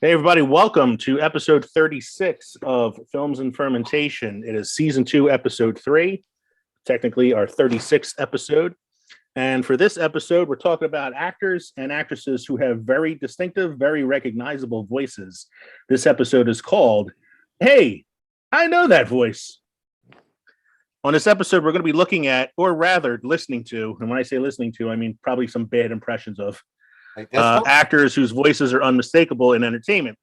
Hey, everybody, welcome to episode 36 of Films and Fermentation. It is season 2, episode 3, technically our 36th episode. And for this episode, we're talking about actors and actresses who have very distinctive, very recognizable voices. This episode is called, Hey, I Know That Voice. On this episode, we're going to be looking at, or rather listening to, and when I say listening to, I mean probably some bad impressions of actors whose voices are unmistakable in entertainment.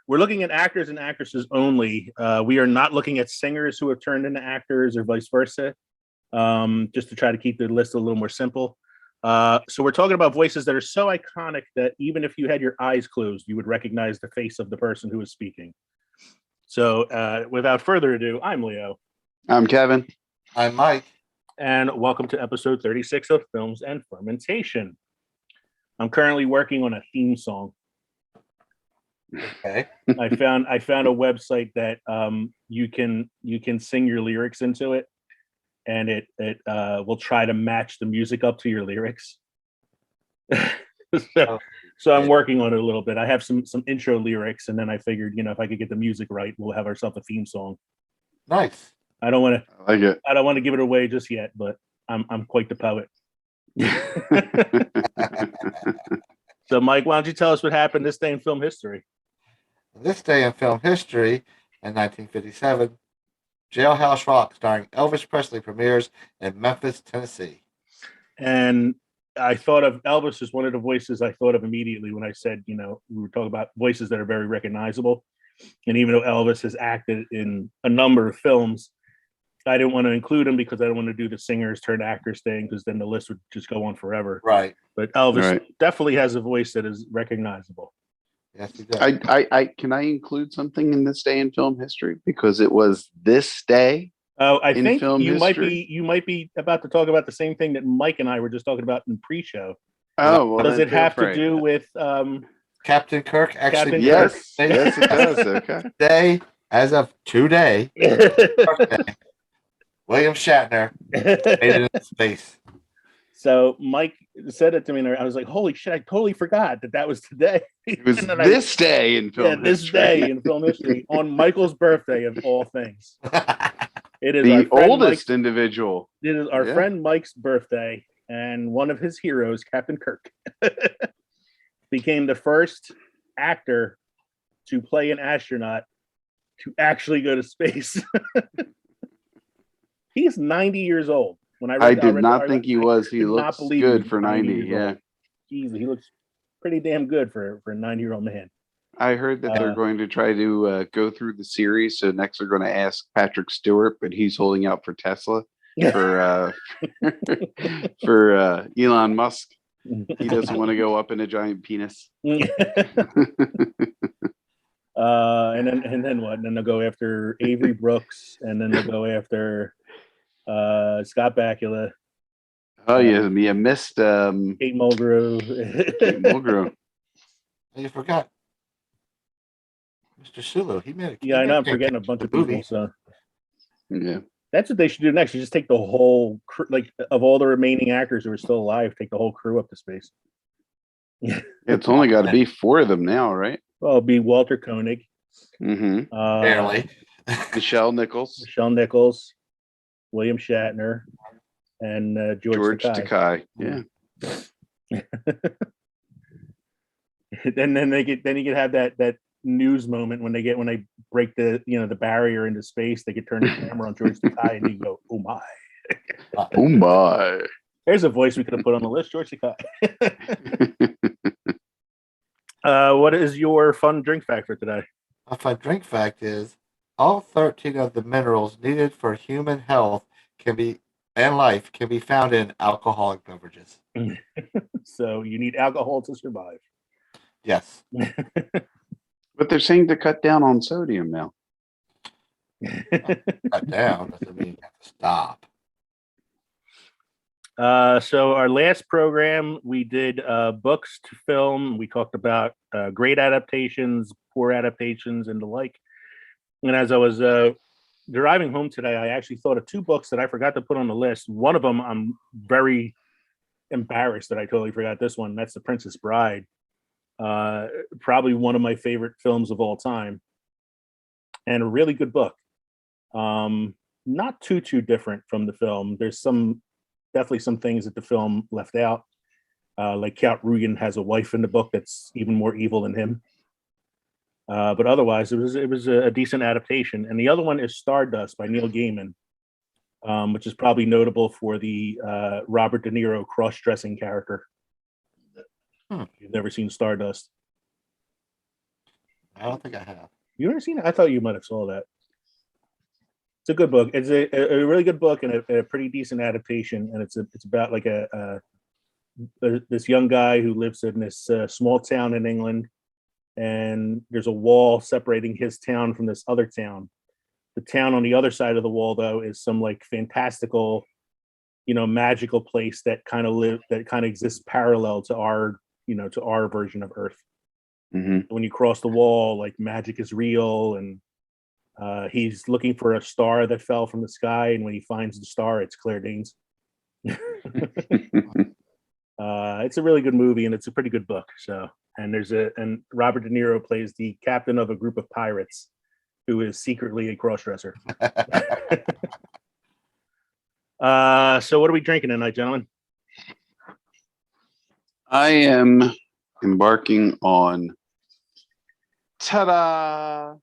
We're looking at actors and actresses only. We are not looking at singers who have turned into actors or vice versa, just to try to keep the list a little more simple. So we're talking about voices that are so iconic that even if you had your eyes closed, you would recognize the face of the person who is speaking. So without further ado, I'm Leo. I'm Kevin. I'm Mike. And welcome to episode 36 of Films and Fermentation. I'm currently working on a theme song. Okay. I found a website that you can sing your lyrics into it, and it will try to match the music up to your lyrics. So I'm working on it a little bit. I have some intro lyrics, and then I figured, if I could get the music right, we'll have ourselves a theme song. Nice. I don't want to. I like it. I don't want to give it away just yet, but I'm quite the poet. So, Mike, why don't you tell us what happened this day in film history? This day in film history, in 1957, Jailhouse Rock, starring Elvis Presley, premieres in Memphis, Tennessee. And I thought of Elvis as one of the voices I thought of immediately when I said, we were talking about voices that are very recognizable. And even though Elvis has acted in a number of films, I didn't want to include him because I don't want to do the singers turned actors thing, because then the list would just go on forever. Right. But Elvis definitely has a voice that is recognizable. Yes, he does. I can I include something in this day in film history, because it was this day. Oh, I think you history? might be about to talk about the same thing that Mike and I were just talking about in pre-show. Oh, well, does it have to do with Captain Kirk? Actually, yes, yes, it does. Okay. Today, as of today, William Shatner made it into space. So Mike said it to me, and I was like, "Holy shit! I totally forgot that was today." It was this day in film history. This day in film history, on Michael's birthday of all things. It is the oldest individual. It is our friend Mike's birthday, and one of his heroes, Captain Kirk, became the first actor to play an astronaut to actually go to space. He's 90 years old. When I did not think he was. He looks good for 90. Yeah. Jesus, he looks pretty damn good for a 90-year-old man. I heard that they're going to try to go through the series. So next they're going to ask Patrick Stewart, but he's holding out for Tesla for Elon Musk. He doesn't want to go up in a giant penis. And then what? And then they'll go after Avery Brooks, and then they'll go after Scott Bakula. Oh yeah, you missed Kate Mulgrew. Kate Mulgrew. You forgot Mr. Sulu. He made I know. I'm forgetting a bunch of people. So yeah, that's what they should do next. You just take the whole crew, like of all the remaining actors who are still alive, take the whole crew up to space. It's only got to be 4 of them now, right? Well, it'll be Walter Koenig. Mm-hmm. Barely. Michelle Nichols, William Shatner, and George Takei. Yeah. And then you could have that news moment when they break the barrier into space. They could turn the camera on George Takei, and you go, "Oh my, oh my." There's a voice we could have put on the list, George Takei. What is your fun drink fact for today? A fun drink fact is all 13 of the minerals needed for human health and life can be found in alcoholic beverages. So you need alcohol to survive. Yes. But they're saying to cut down on sodium now. Cut down doesn't mean you have to stop. So our last program, we did books to film. We talked about great adaptations, poor adaptations, and the like. And as I was driving home today, I actually thought of 2 books that I forgot to put on the list. One of them, I'm very embarrassed that I totally forgot this one. That's The Princess Bride. Probably one of my favorite films of all time, and a really good book. Not too different from the film. There's definitely some things that the film left out. Like Count Rugen has a wife in the book that's even more evil than him. But otherwise, it was a decent adaptation. And the other one is Stardust by Neil Gaiman, which is probably notable for the Robert De Niro cross-dressing character. You've never seen Stardust? I don't think I have. You ever seen it? I thought you might have saw that. It's a good book. It's a really good book and a pretty decent adaptation. And it's about like this young guy who lives in this small town in England, and there's a wall separating his town from this other town. The town on the other side of the wall, though, is some like fantastical, magical place that kind of exists parallel to our version of Earth. Mm-hmm. When you cross the wall, like magic is real, and he's looking for a star that fell from the sky, and when he finds the star, it's Claire Danes. It's a really good movie, and it's a pretty good book. So, and Robert De Niro plays the captain of a group of pirates who is secretly a crossdresser. So what are we drinking tonight, gentlemen? I am embarking on ta-da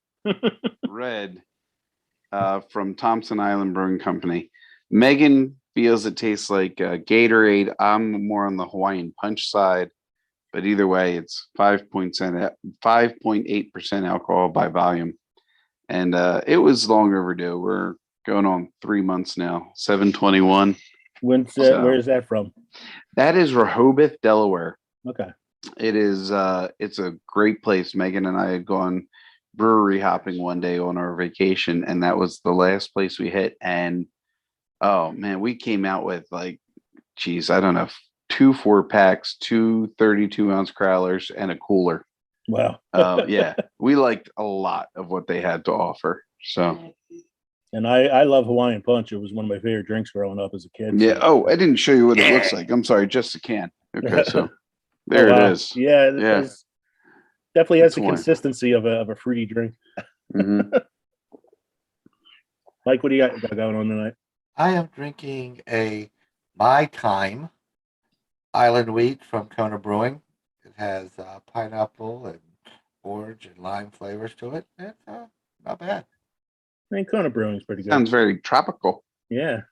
red from Thompson Island Brewing Company. Megan feels it tastes like Gatorade. I'm more on the Hawaiian Punch side, but either way, it's 5.8% alcohol by volume, and it was long overdue. We're going on 3 months now. 7/21. Where is that from? That is Rehoboth, Delaware. Okay. It is. It's a great place. Megan and I had gone brewery hopping one day on our vacation, and that was the last place we hit. And oh man, we came out with like, geez, I don't know, 2 4-packs, 2 32-ounce crowlers, and a cooler. Wow. Yeah, we liked a lot of what they had to offer. So. And I love Hawaiian Punch. It was one of my favorite drinks growing up as a kid. Yeah. So. Oh, I didn't show you what it looks like. I'm sorry, just a can. Okay, so there it is. Yeah. Yeah. Definitely has It's the one. consistency of a fruity drink. Mm-hmm. Mike, what do you got going on tonight? I am drinking a My Time Island Wheat from Kona Brewing. It has pineapple and orange and lime flavors to it. It's not bad. I mean, Kona Brewing's pretty good. Sounds very tropical. Yeah.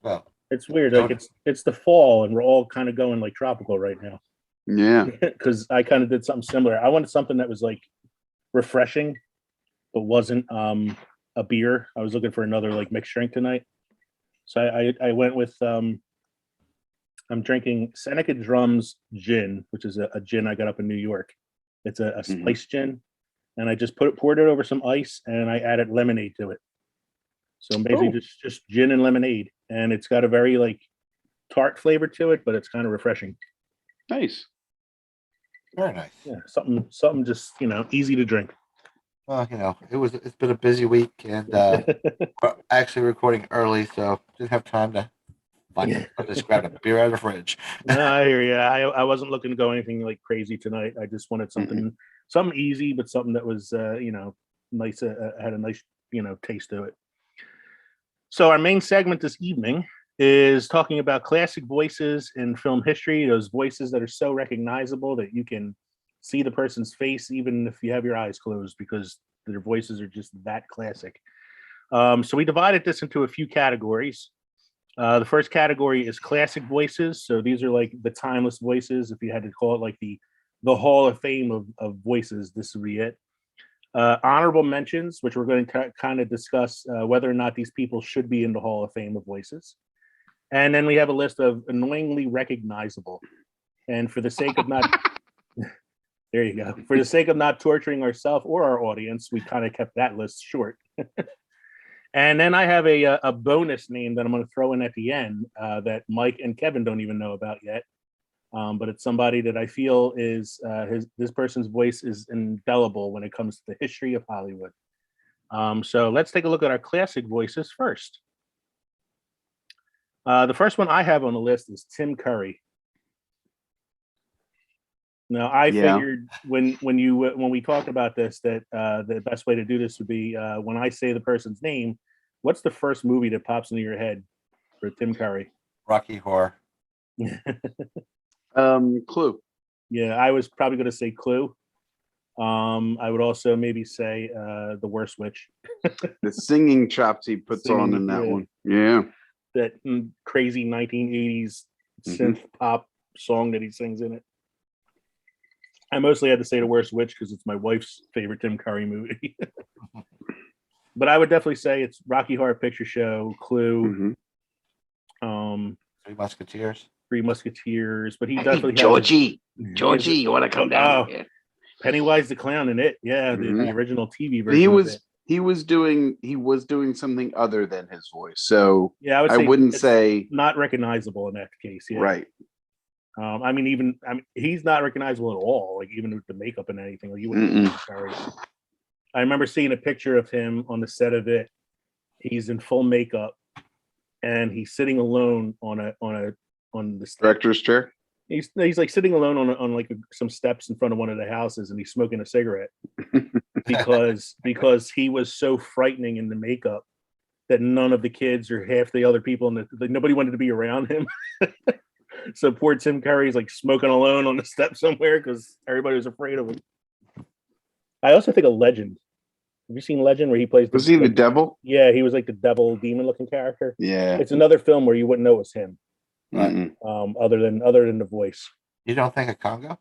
Well, it's weird. Like it's the fall, and we're all kind of going like tropical right now. Yeah. Because I kind of did something similar. I wanted something that was like refreshing, but wasn't a beer. I was looking for another like mixed drink tonight. So I went with I'm drinking Seneca Drums gin, which is a gin I got up in New York. It's a spiced gin, and I just poured it over some ice, and I added lemonade to it. So basically just gin and lemonade, and it's got a very like tart flavor to it, but it's kind of refreshing. Nice. Very nice. Yeah, something just easy to drink. Well, it's been a busy week, and we're actually recording early, so didn't have time to just grab a beer out of the fridge. No, I hear you. I wasn't looking to go anything like crazy tonight. I just wanted something easy, but something that was nice, had a nice taste to it. So our main segment this evening is talking about classic voices in film history, those voices that are so recognizable that you can see the person's face even if you have your eyes closed, because their voices are just that classic. So we divided this into a few categories. The first category is classic voices. So these are like the timeless voices. If you had to call it like the Hall of Fame of voices, this would be it. Honorable mentions, which we're going to kind of discuss whether or not these people should be in the Hall of Fame of voices. And then we have a list of annoyingly recognizable. And for the sake of not, there you go. For the sake of not torturing ourselves or our audience, we kind of kept that list short. And then I have a bonus name that I'm going to throw in at the end that Mike and Kevin don't even know about yet. But it's somebody that I feel is this person's voice is indelible when it comes to the history of Hollywood. So let's take a look at our classic voices first. The first one I have on the list is Tim Curry. No, I Yeah. figured when we talked about this that the best way to do this would be when I say the person's name, what's the first movie that pops into your head for Tim Curry? Rocky Horror. Clue. Yeah, I was probably going to say Clue. I would also maybe say The Worst Witch. The singing chops he puts on in that one. Yeah. That crazy 1980s synth pop song that he sings in it. I mostly had to say The Worst Witch because it's my wife's favorite Tim Curry movie. But I would definitely say it's Rocky Horror Picture Show, Clue, Three Musketeers. Three Musketeers. But he definitely Georgie, you want to come down here? Pennywise the Clown in it. Yeah, the original TV version. He was doing something other than his voice. So yeah, I wouldn't say not recognizable in that case. Yeah. Right. He's not recognizable at all. Like even with the makeup and anything. Like you wouldn't. I remember seeing a picture of him on the set of it. He's in full makeup, and he's sitting alone on the step. Director's chair. He's like sitting alone on like some steps in front of one of the houses, and he's smoking a cigarette because he was so frightening in the makeup that none of the kids or half the other people nobody wanted to be around him. So poor Tim Curry's like smoking alone on the step somewhere because everybody was afraid of him. I also think of Legend. Have you seen Legend where he plays? Was he the devil? Yeah, he was like the devil demon looking character. Yeah, it's another film where you wouldn't know it was him. Right. Other than the voice. You don't think of Congo?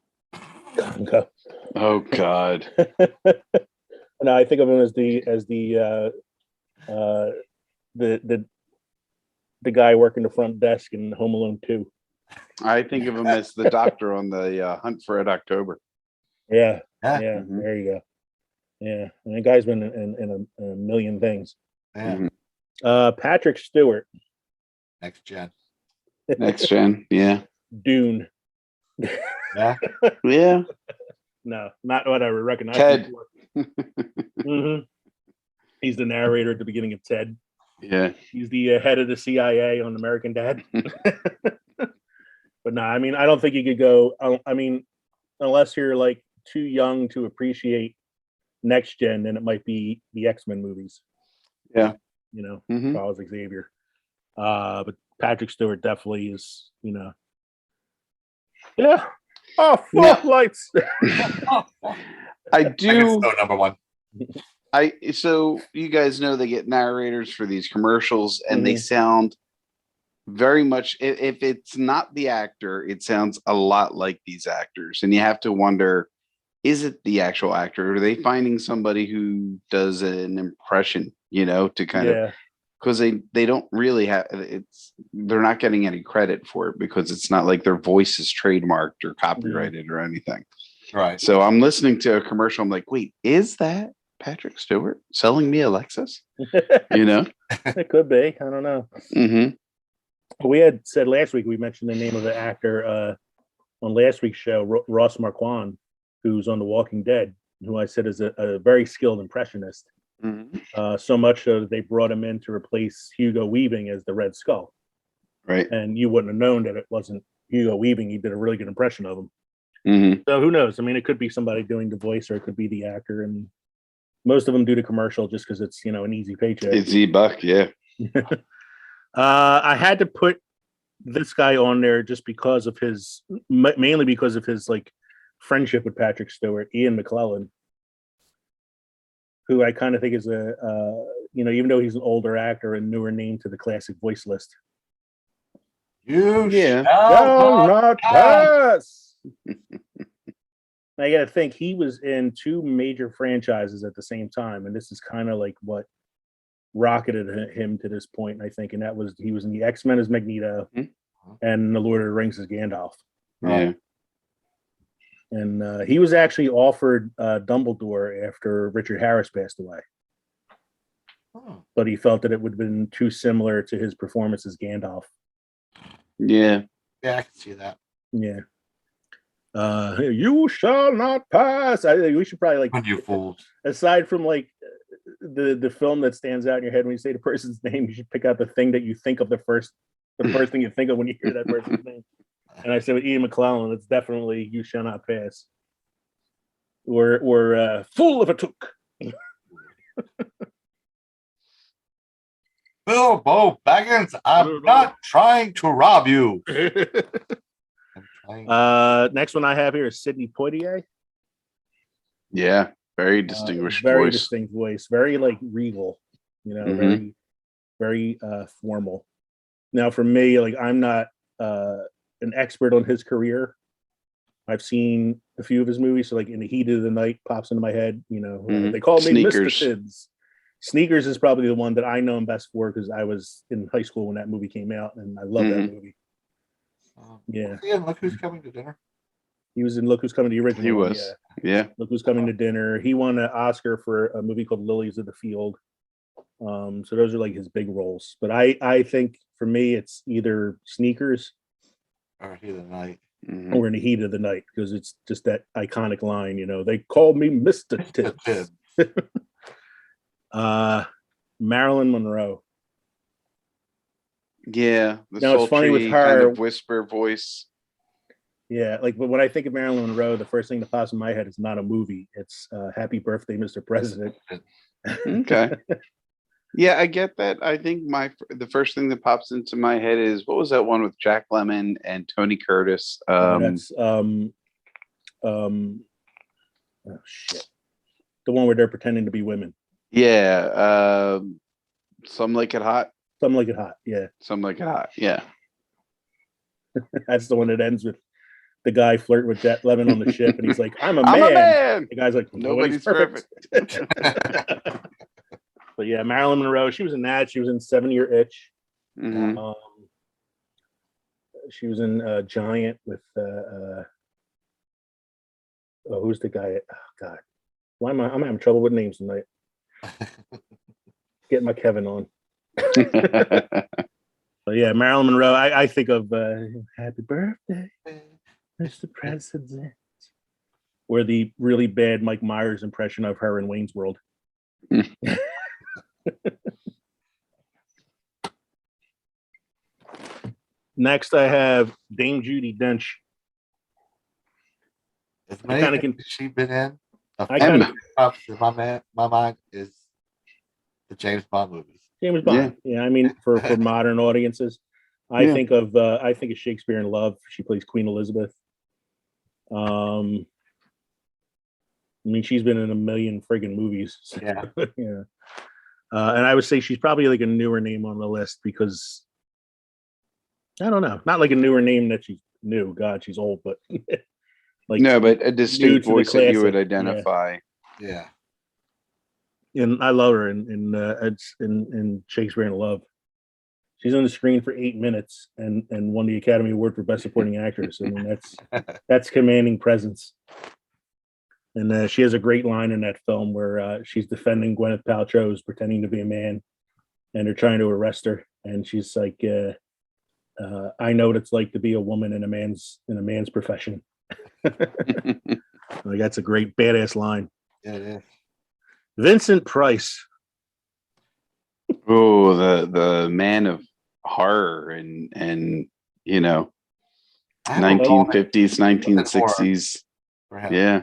Congo. Oh God. No, I think of him as the guy working the front desk in Home Alone 2. I think of him as the doctor on the Hunt for Red October. Yeah. There you go. Yeah, and the guy's been in a million things. Yeah. Patrick Stewart. Next Gen. Next Gen. Yeah. Dune. Yeah. Yeah. No, not what I would recognize. Ted. He's the narrator at the beginning of Ted. Yeah. He's the head of the CIA on American Dad. But no, I mean, I don't think you could go. I mean, unless you're like too young to appreciate Next Gen, then it might be the X-Men movies. Yeah. Charles Xavier. But Patrick Stewart definitely is, yeah. Oh, lights. I do. Number one. So you guys know they get narrators for these commercials, and they sound very much. If it's not the actor, it sounds a lot like these actors, and you have to wonder: is it the actual actor? Or are they finding somebody who does an impression? To kind of, because they don't really have they're not getting any credit for it because it's not like their voice is trademarked or copyrighted or anything. Right. So I'm listening to a commercial. I'm like, wait, is that Patrick Stewart selling me a Lexus? It could be. I don't know. We had said last week, we mentioned the name of the actor on last week's show, Ross Marquand, who's on The Walking Dead, who I said is a very skilled impressionist. So much so that they brought him in to replace Hugo Weaving as the Red Skull. Right. And you wouldn't have known that it wasn't Hugo Weaving. He did a really good impression of him. So who knows? I mean, it could be somebody doing the voice, or it could be the actor. And most of them do the commercial just because it's, an easy paycheck. It's $1, yeah. I had to put this guy on there just because of mainly because of his like friendship with Patrick Stewart, Ian McKellen, who I kind of think is even though he's an older actor, a newer name to the classic voice list. You shall not pass. I got to think he was in 2 major franchises at the same time, and this is kind of like what rocketed him to this point, I think, and that was he was in the X-Men as Magneto and the Lord of the Rings as Gandalf. Yeah. And he was actually offered Dumbledore after Richard Harris passed away. But he felt that it would have been too similar to his performance as Gandalf. Yeah. Yeah, I can see that. Yeah. You shall not pass. We should probably When you fools. aside from like the film that stands out in your head when you say the person's name, you should pick out the thing that you think of the first thing you think of when you hear that person's name. And I said with Ian McClellan, it's definitely You Shall Not Pass. Or Fool of a Took. Bilbo Baggins, I'm not trying to rob you. I'm trying. Next one I have here is Sidney Poitier. Yeah, very distinguished Very voice. distinct voice, very like regal, Mhm. very formal. Now for me, like I'm not an expert on his career. I've seen a few of his movies, so like In the Heat of the Night pops into my head. Mhm. They call me Sneakers. Mr. Tibbs. Sneakers is probably the one that I know him best for because I was in high school when that movie came out, and I love that movie. Yeah. Ian, look who's coming to dinner. He was in Look Who's Coming, the original. He one, was. Yeah. Look Who's Coming to Dinner. He won an Oscar for a movie called Lilies of the Field. So those are like his big roles. But I think for me it's either Sneakers Or Heat of the Night. Mhm. or In the Heat of the Night because it's just that iconic line. They called me Mr. Tibbs. Marilyn Monroe. Yeah, the Now, it's funny with sultry kind her- of whisper voice. Yeah, but when I think of Marilyn Monroe, the first thing that pops in my head is not a movie. It's Happy Birthday, Mr. President. Okay. Yeah, I get that. I think the first thing that pops into my head is what was that one with Jack Lemmon and Tony Curtis? That's oh shit, the one where they're pretending to be women. Yeah, Some Like It Hot. Something Like It Hot. Yeah, Some Like It Hot. Yeah. that's the one that ends with the guy flirting with Jack Lemmon on the ship, and he's like, "I'm a I'm man." a man. The guy's like, Nobody's perfect. But yeah, Marilyn Monroe. She was in that. She was in 7-Year Itch. Mhm. She was in Giant with who's the guy? Oh God, why am I'm having trouble with names tonight? Getting my Kevin on. But yeah, Marilyn Monroe. I think of Happy Birthday, Mr. President, or the really bad Mike Myers impression of her in Wayne's World. Next, I have Dame Judi Dench. As I many kinda things she's been in, the I first kinda- thing that pops in my mind is the James Bond movies. James Bond. Yeah, I mean for modern audiences, I Yeah. think of Shakespeare in Love. She plays Queen Elizabeth. I mean, she's been in a million friggin' movies. Yeah. Yeah. And I would say she's probably like a newer name on the list because I don't know, not like a newer name that she's new. God, she's old, but like No, but a new distinct to the voice that you would classic, yeah. identify. Yeah. And I love her in Shakespeare in Love. She's on the screen for 8 minutes and won the Academy Award for Best Supporting Actress. I mean, that's commanding presence. And she has a great line in that film where she's defending Gwyneth Paltrow who's pretending to be a man, and they're trying to arrest her, and she's like, "I know what it's like to be a woman in a man's profession." Like, that's a great badass line. Yeah, it is. Vincent Price. Oh, the man of horror and I have a moment 1950s, 1960s. for him. Yeah.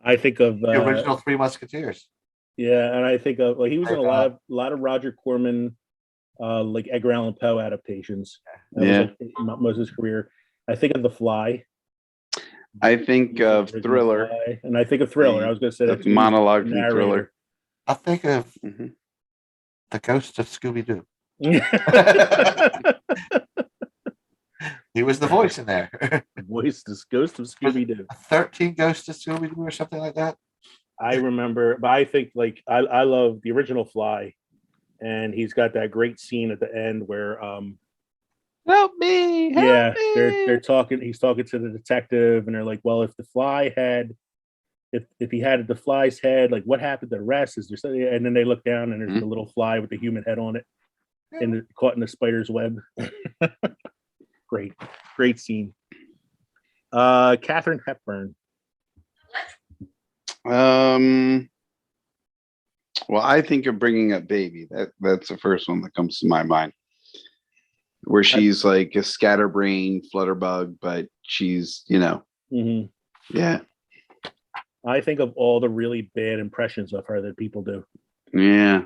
I think of The original Three Musketeers. yeah, and I think of he was in a lot of Roger Corman, like Edgar Allan Poe adaptations. That was like most of his career. I think of The Fly. I think of Original Thriller. Fly, and I think of Thriller. I was going to say The that too. monologue from Narrator. Thriller. I think of Mhm. the Ghost of Scooby Doo. He was the voice in there. Voice this Ghost of Scooby Doo. 13 Ghosts of Scooby Doo or something like that. I remember, but I think like I love the original Fly, and he's got that great scene at the end where Help me! Help me! they're talking. He's talking to the detective, and they're like, "Well, if the Fly had, if he had the Fly's head, like what happened to the rest? Is there something?" And then they look down, and there's the little fly with the human head on it, and caught in the spider's web. Great scene. Katharine Hepburn. Well, I think of Bringing Up Baby. That's the first one that comes to my mind. where she's like a scatterbrain flutterbug, but she's, Mhm. yeah. I think of all the really bad impressions of her that people do. Yeah.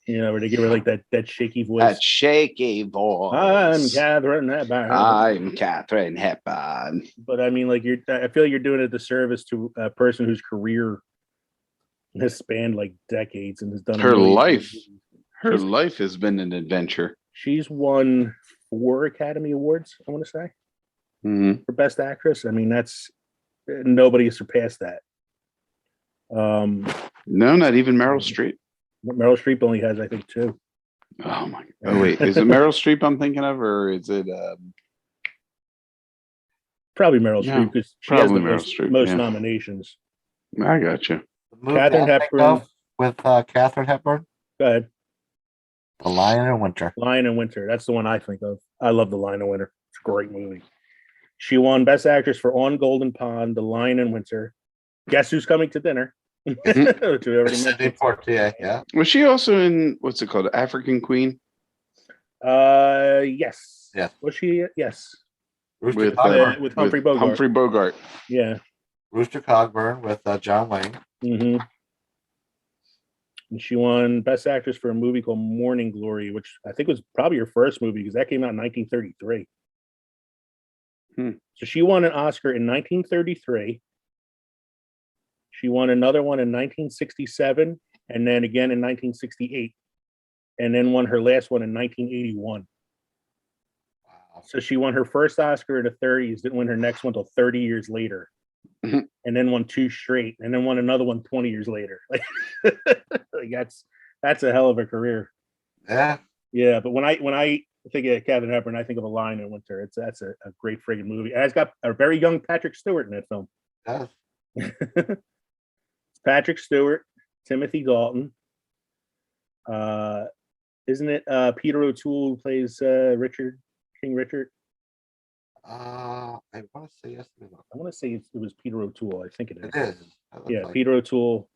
Where they give her like that shaky voice. That shaky voice. I'm Catherine Hepburn. I'm Catherine Hepburn. But I mean, like I feel like you're doing a disservice to a person whose career has spanned like decades and has done Her life. movies. Her life has been an adventure. She's won 4 Academy Awards, I want to say, Mm-hmm. for Best Actress. I mean, that's nobody has surpassed that. No, not even Meryl Streep. Meryl Streep only has, I think, 2. Oh my! Oh wait, is it Meryl Streep I'm thinking of, or is it? Probably Meryl No, Streep because she has the probably Meryl Streep, most yeah. nominations. I got you. The movie Catherine I think Hepburn. of with Catherine Hepburn, Go ahead. The Lion in Winter. Lion in Winter. That's the one I think of. I love The Lion in Winter. It's a great movie. She won Best Actress for On Golden Pond, The Lion in Winter. Guess Who's Coming to Dinner? Which we already Sidney mentioned. Poitier, yeah. Was she also in what's it called, African Queen? Yes. Yes. Was she? Yes. Rooster With Cogburn. With Humphrey Bogart. Humphrey Bogart. Yeah. Rooster Cogburn with John Wayne. Mm-hmm. And she won Best Actress for a movie called Morning Glory, which I think was probably her first movie because that came out in 1933. So she won an Oscar in 1933. She won another one in 1967, and then again in 1968, and then won her last one in 1981. Wow. So she won her first Oscar in the 30s, didn't win her next one until 30 years later, and then won 2 straight, and then won another one 20 years later. Like that's a hell of a career. Yeah. Yeah, but when I think of Catherine Hepburn, I think of A Lion in Winter. That's a great friggin' movie. And it's got a very young Patrick Stewart in that film. Yes. It's Patrick Stewart, Timothy Dalton. Isn't it Peter O'Toole who plays King Richard? I want to say yes. I want to say it was Peter O'Toole. I think it is. It is. Yeah, Peter O'Toole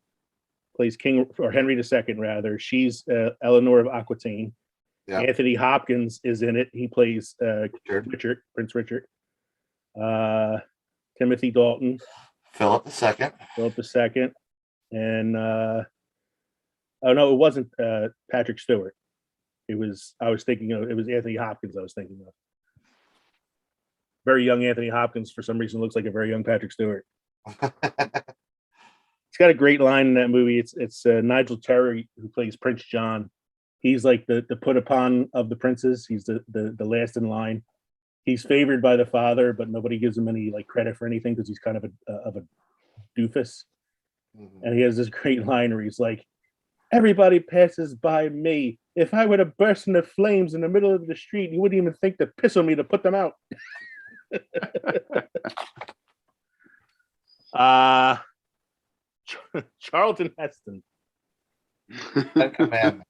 plays King or Henry II rather. She's Eleanor of Aquitaine. Yeah. Anthony Hopkins is in it. He plays Richard. Prince Richard. Timothy Dalton. Philip II. And oh no, it wasn't Patrick Stewart. It was Anthony Hopkins I was thinking of. Very young Anthony Hopkins for some reason looks like a very young Patrick Stewart. It's got a great line in that movie. It's Nigel Terry who plays Prince John. He's like the put upon of the princes. He's the last in line. He's favored by the father, but nobody gives him any like credit for anything because he's kind of a doofus. And he has this great line where he's like, "Everybody passes by me. If I were to burst into flames in the middle of the street, you wouldn't even think to piss on me to put them out." Charlton Heston. Ten Commandments.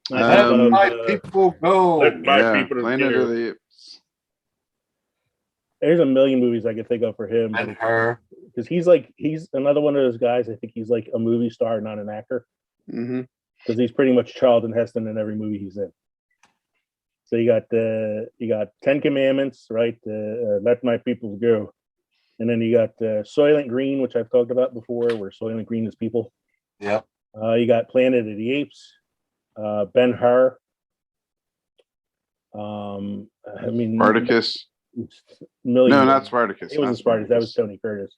Let my people go. Let my people Planet go. of the Apes. There's a million movies I could think of for him. And her. Because he's another one of those guys. I think he's like a movie star, not an actor. Mm-hmm. Because he's pretty much Charlton Heston in every movie he's in. So you got 10 Commandments, right? Let my people go. And then you got Soylent Green, which I've talked about before, where Soylent Green is people. Yep. You got Planet of the Apes, Ben-Hur. I mean, Spartacus. No, not Spartacus. It wasn't Spartacus. That was Tony Curtis.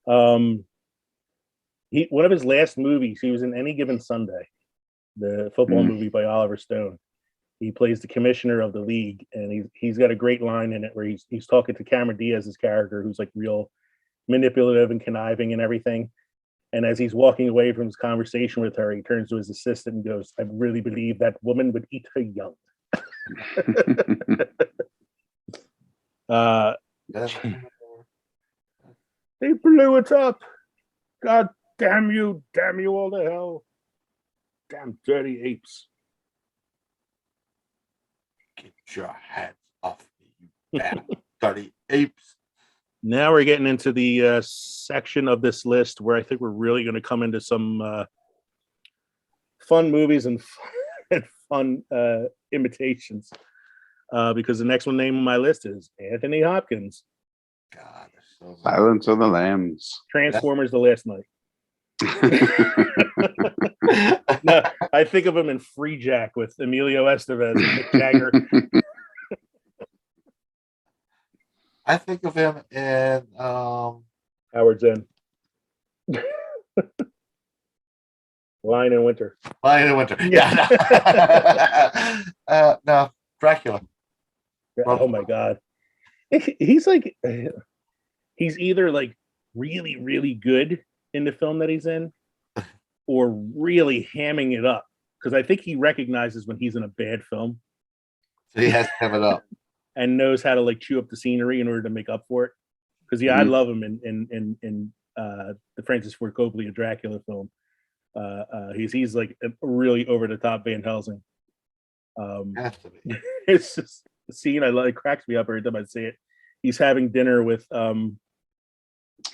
One of his last movies, he was in Any Given Sunday, the football movie by Oliver Stone. He plays the commissioner of the league, and he's got a great line in it where he's talking to Cameron Diaz's character, who's like real manipulative and conniving and everything. And as he's walking away from his conversation with her, he turns to his assistant and goes, "I really believe that woman would eat her young." They blew it up. God damn you all to hell. Damn dirty apes. Get your hands off me, you bad dirty apes. Now we're getting into the section of this list where I think we're really going to come into some fun movies and fun imitations. Because the next one name on my list is Anthony Hopkins. God, there's so many. Silence of the Lambs. Transformers: The Last Night. No, I think of him in Free Jack with Emilio Estevez and Mick Jagger. I think of him in Howard's End. Lion in Winter. Lion in Winter. Yeah. No, Dracula. Oh my God. He's like, he's either like really, really good in the film that he's in or really hamming it up. Because I think he recognizes when he's in a bad film. So he has to have it up. And knows how to like chew up the scenery in order to make up for it. Because I love him in the Francis Ford Coppola Dracula film. He's like a really over the top Van Helsing. Has to be. It's just the scene it cracks me up every time I see it. He's having dinner with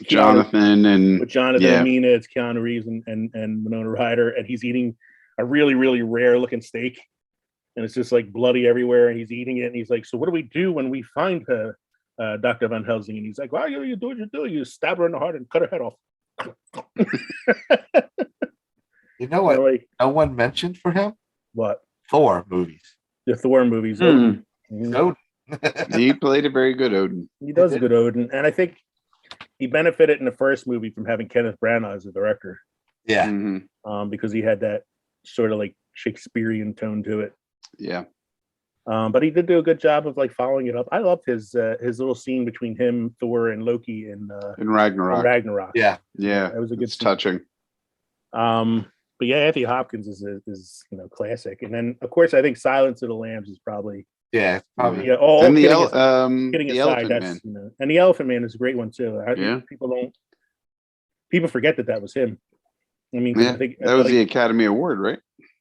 Jonathan and Mina, it's Keanu Reeves and Winona Ryder, and he's eating a really, really rare looking steak. And it's just like bloody everywhere, and he's eating it, and he's like, "So what do we do when we find her, Dr. Van Helsing?" And he's like, "Well, you do what you do. You stab her in the heart and cut her head off." You know what? Like, no one mentioned for him? What? Thor movies. The Thor movies. Mm. Odin. He played a very good Odin. He does a good Odin, and I think he benefited in the first movie from having Kenneth Branagh as the director. Yeah. Mm-hmm. Because he had that sort of like Shakespearean tone to it. Yeah. But he did do a good job of like following it up. I loved his little scene between him, Thor, and Loki in Ragnarok. Yeah. Yeah. It was a good scene. Touching. But yeah, Anthony Hopkins is classic. And then of course I think Silence of the Lambs is probably it's probably and the aside, Elephant Man. And the Elephant Man is a great one too. People forget that was him. I mean, yeah, I think that was the Academy Award, right?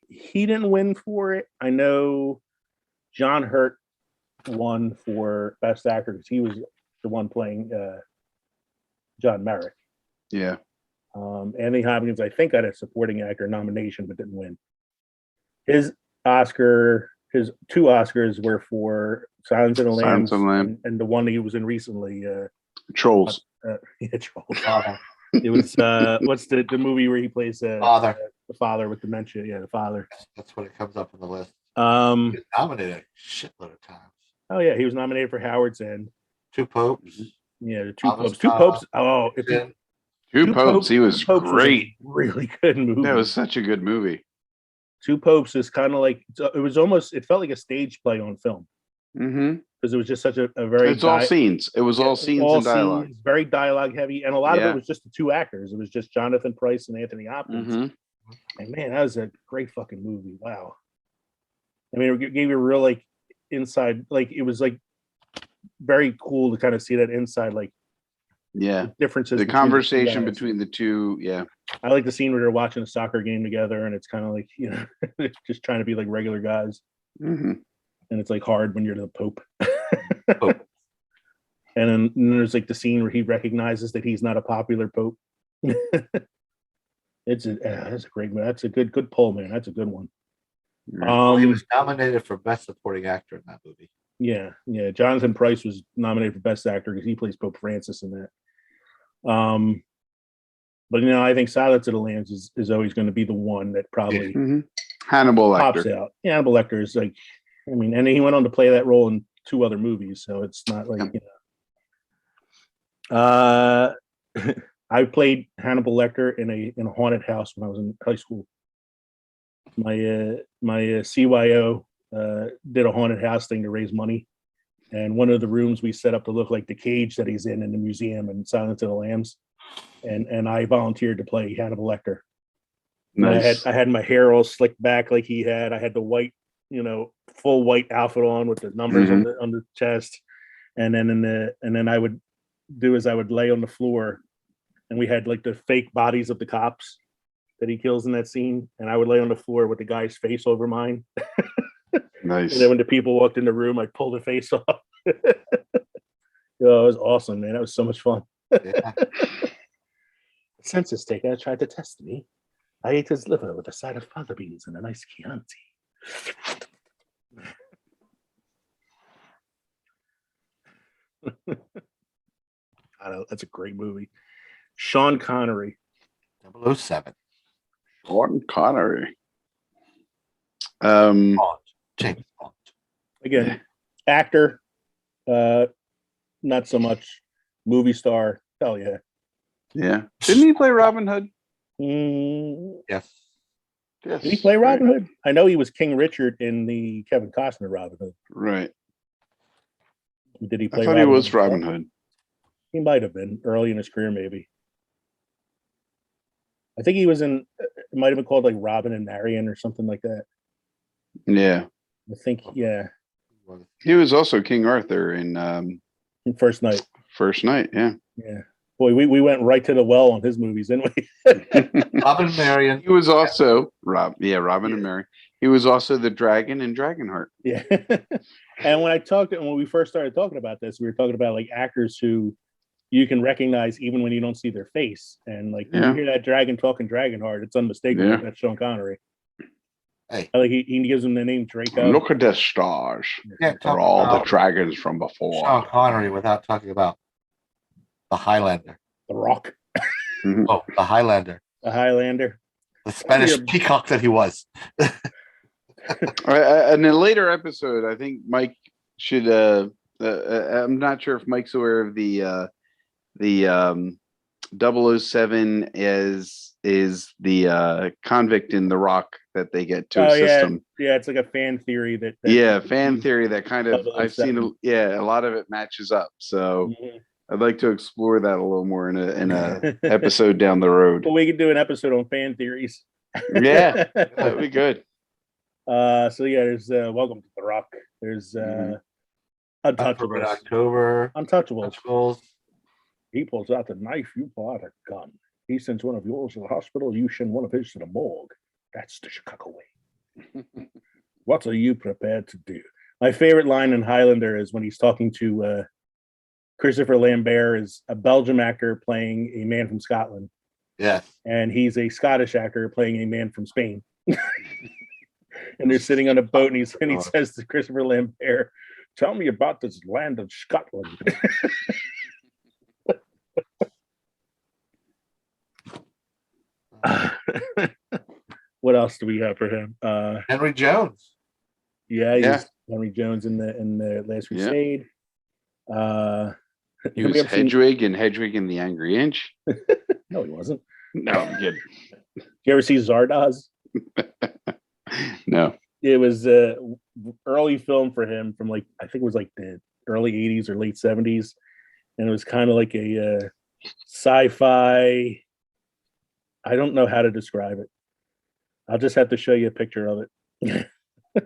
He didn't win for it. I know John Hurt won for Best Actor because he was the one playing John Merrick. Yeah. Anthony Hopkins, I think, got a supporting actor nomination but didn't win. His two Oscars were for Silence of the Lambs and the one that he was in recently. Trolls. Trolls. It was what's the movie where he plays the father with dementia? Yeah, the father. That's what it comes up on the list. He was nominated a shitload of times. Oh yeah, he was nominated for Howard's End. Two Popes. Yeah, the Two Popes. Two Popes. Oh, Two Popes. He was great. Really good movie. That was such a good movie. Two Popes is kind of like it felt like a stage play on film. Mm-hmm. Because it was just such a very. It's all scenes. It was all scenes and dialogue. Scenes, very dialogue heavy, and a lot of it was just the two actors. It was just Jonathan Pryce and Anthony Hopkins. Mm-hmm. And man, that was a great fucking movie. Wow. I mean, it gave you a real like inside, like it was like very cool to kind of see that inside, like differences. The conversation between the two. Yeah. I like the scene where they're watching a soccer game together, and it's kind of like just trying to be like regular guys. Mm-hmm. And it's like hard when you're the Pope. And then there's like the scene where he recognizes that he's not a popular Pope. That's a great movie. That's a good pull, man. That's a good one. He was nominated for Best Supporting Actor in that movie. Yeah. Jonathan Pryce was nominated for Best Actor because he plays Pope Francis in that. But I think Silence of the Lambs is always going to be the one that probably Hannibal pops Lecter. out. Yeah, Hannibal Lecter is like, I mean, and he went on to play that role in 2 other movies, so it's not like I played Hannibal Lecter in a haunted house when I was in high school. My CYO did a haunted house thing to raise money, and one of the rooms we set up to look like the cage that he's in the museum in Silence of the Lambs, and I volunteered to play Hannibal Lecter. Nice. I had my hair all slicked back like he had. I had the white, full white outfit on with the numbers on the chest, and then I would do is I would lay on the floor, and we had like the fake bodies of the cops that he kills in that scene, and I would lay on the floor with the guy's face over mine. Nice. And then when the people walked in the room, I'd pull the face off. It was awesome, man. That was so much fun. Yeah. Census taker tried to test me. I ate his liver with a side of fava beans and a nice Chianti. I don't know. That's a great movie. Sean Connery. 007. Sean Connery. Bond. James Bond. Again, actor, not so much movie star. Hell yeah. Yeah. Didn't he play Robin Hood? Yes. Yes. Did he play right. Robin Hood? I know he was King Richard in the Kevin Costner Robin Hood. Right. Did he play I thought Robin he was Hood Robin himself? Hood. He might have been early in his career, maybe. I think he was in, it might have been called like Robin and Marion or something like that. Yeah. I think, yeah. He was also King Arthur in In First Night. First Night. Yeah. Yeah. Boy, we went right to the well on his movies, didn't we? Robin Marion. He was also Robin and Mary. He was also the dragon in Dragonheart. Yeah. And when we first started talking about this, we were talking about like actors who you can recognize even when you don't see their face. And like when you hear that dragon talking Dragonheart, it's unmistakable. Yeah. That's Sean Connery. Hey. Like he gives him the name Draco. Look at the stars. Can't talk For all the about dragons from before. Sean Connery without talking about the Highlander. The Rock. Oh, the Highlander. The Highlander. The Spanish peacock that he was. In a later episode, I think Mike should. I'm not sure if Mike's aware of the 007 is the convict in The Rock that they get to assist him. Yeah, it's like a fan theory that fan theory that kind of I've seen. A lot of it matches up. So I'd like to explore that a little more in a episode down the road. Well, we could do an episode on fan theories. Yeah, that'd be good. So yeah, there's Welcome to The Rock. There's Untouchables. October. Untouchables. He pulls out the knife, you pull out a gun. He sends one of yours to the hospital, you send one of his to the morgue. That's the Chicago way. What are you prepared to do? My favorite line in Highlander is when he's talking to Christopher Lambert, is a Belgium actor playing a man from Scotland. Yeah. And he's a Scottish actor playing a man from Spain. And they're sitting on a boat, and he says to Christopher Lambert, "Tell me about this land of Scotland." What else do we have for him? Henry Jones. Yeah, Henry Jones in the Last Crusade. He was Hedwig and Hedwig and the Angry Inch. No, he wasn't. No, I'm kidding. Did you ever see Zardoz? No. It was early film for him from I think it was like the early 80s or late 70s. And it was kind of like a sci-fi. I don't know how to describe it. I'll just have to show you a picture of it.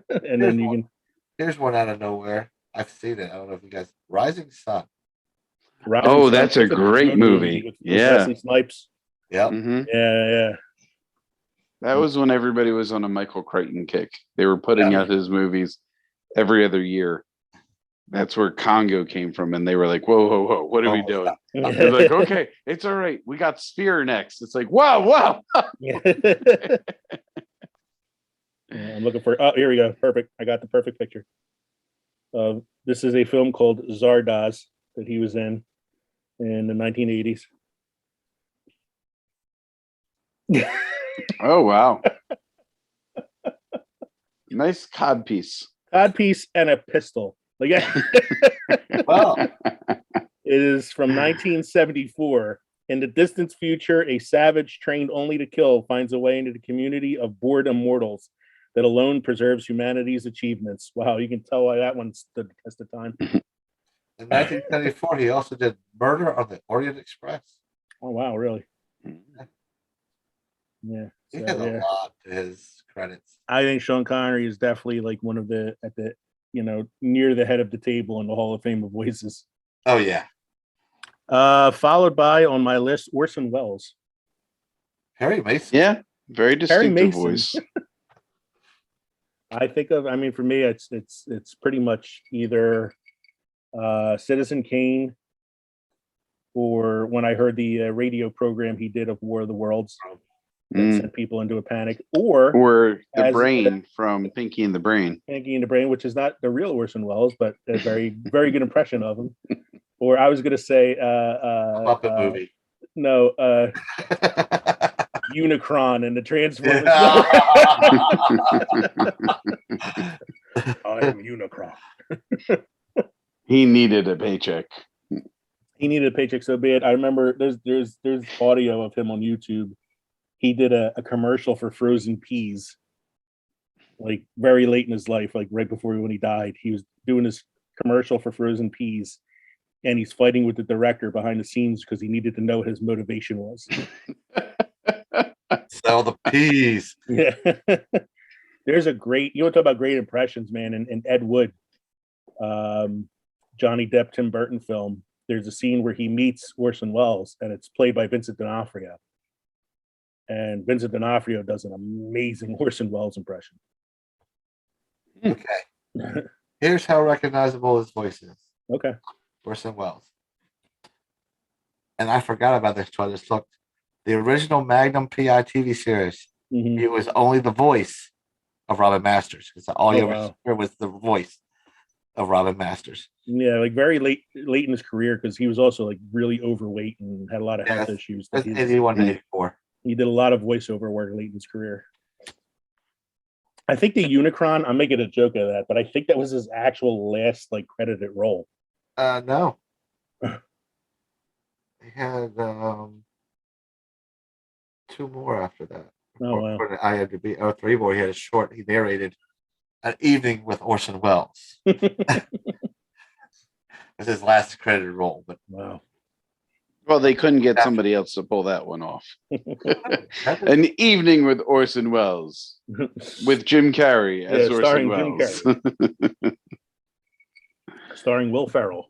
And then you can. Here's one out of nowhere. I've seen it. I don't know if you guys. Rising Sun. That's a great movie. With Wesley Snipes. Yeah. Mm-hmm. Yeah. That was when everybody was on a Michael Crichton kick. They were putting out his movies every other year. That's where Congo came from, and they were like, "Whoa, what are we doing?" They're like, "Okay, it's all right. We got Spear next." It's like, "Wow." Yeah, I'm looking for. Oh, here we go. Perfect. I got the perfect picture. This is a film called Zardoz that he was in the 1980s. Oh wow! Nice codpiece. Codpiece and a pistol. Wow. It is from 1974. In the distant future, a savage trained only to kill finds a way into the community of bored immortals that alone preserves humanity's achievements. Wow, you can tell why that one stood the test of time. In 1974, he also did Murder on the Orient Express. Oh wow, really? Yeah. He did a lot to his credits. I think Sean Connery is definitely like one of the near the head of the table in the Hall of Fame of voices. Oh yeah. Followed by on my list, Orson Welles. Harry Mason. Yeah, very distinctive voice. For me, it's pretty much either Citizen Kane, or when I heard the radio program he did of War of the Worlds, that sent people into a panic, or the Brain from Pinky and the Brain. Pinky and the Brain, which is not the real Orson Welles, but a very, very good impression of him. Or I was gonna say Muppet movie. no, Unicron and the Transformers. I am Unicron. He needed a paycheck. He needed a paycheck so bad. I remember there's audio of him on YouTube. He did a commercial for frozen peas, like very late in his life, like right before when he died. He was doing this commercial for frozen peas, and he's fighting with the director behind the scenes because he needed to know what his motivation was. Sell the peas. Yeah. There's a great, you want to talk about great impressions, man, and Ed Wood, Johnny Depp, Tim Burton film. There's a scene where he meets Orson Welles, and it's played by Vincent D'Onofrio. And Vincent D'Onofrio does an amazing Orson Welles impression. Okay. Here's how recognizable his voice is. Okay. Orson Welles. And I forgot about this until I just looked. The original Magnum PI TV series, Mhm. he was only the voice of Robin Masters. Because all you Oh, ever wow. heard was the voice of Robin Masters. Yeah, like very late in his career, because he was also like really overweight and had a lot of health Yes. issues. That's That 81 to 84. he did a lot of voiceover work late in his career. I think the Unicron, I'm making a joke of that, but I think that was his actual last like credited role. No. He had 2 more after that. Oh, wow. According to IMDb, or 3 more. He had a short. He narrated An Evening with Orson Welles. It's his last credited role. But Wow. Well, they couldn't get somebody else to pull that one off. An Evening with Orson Welles, with Jim Carrey as Orson starring Welles. Jim Carrey. Starring Will Ferrell.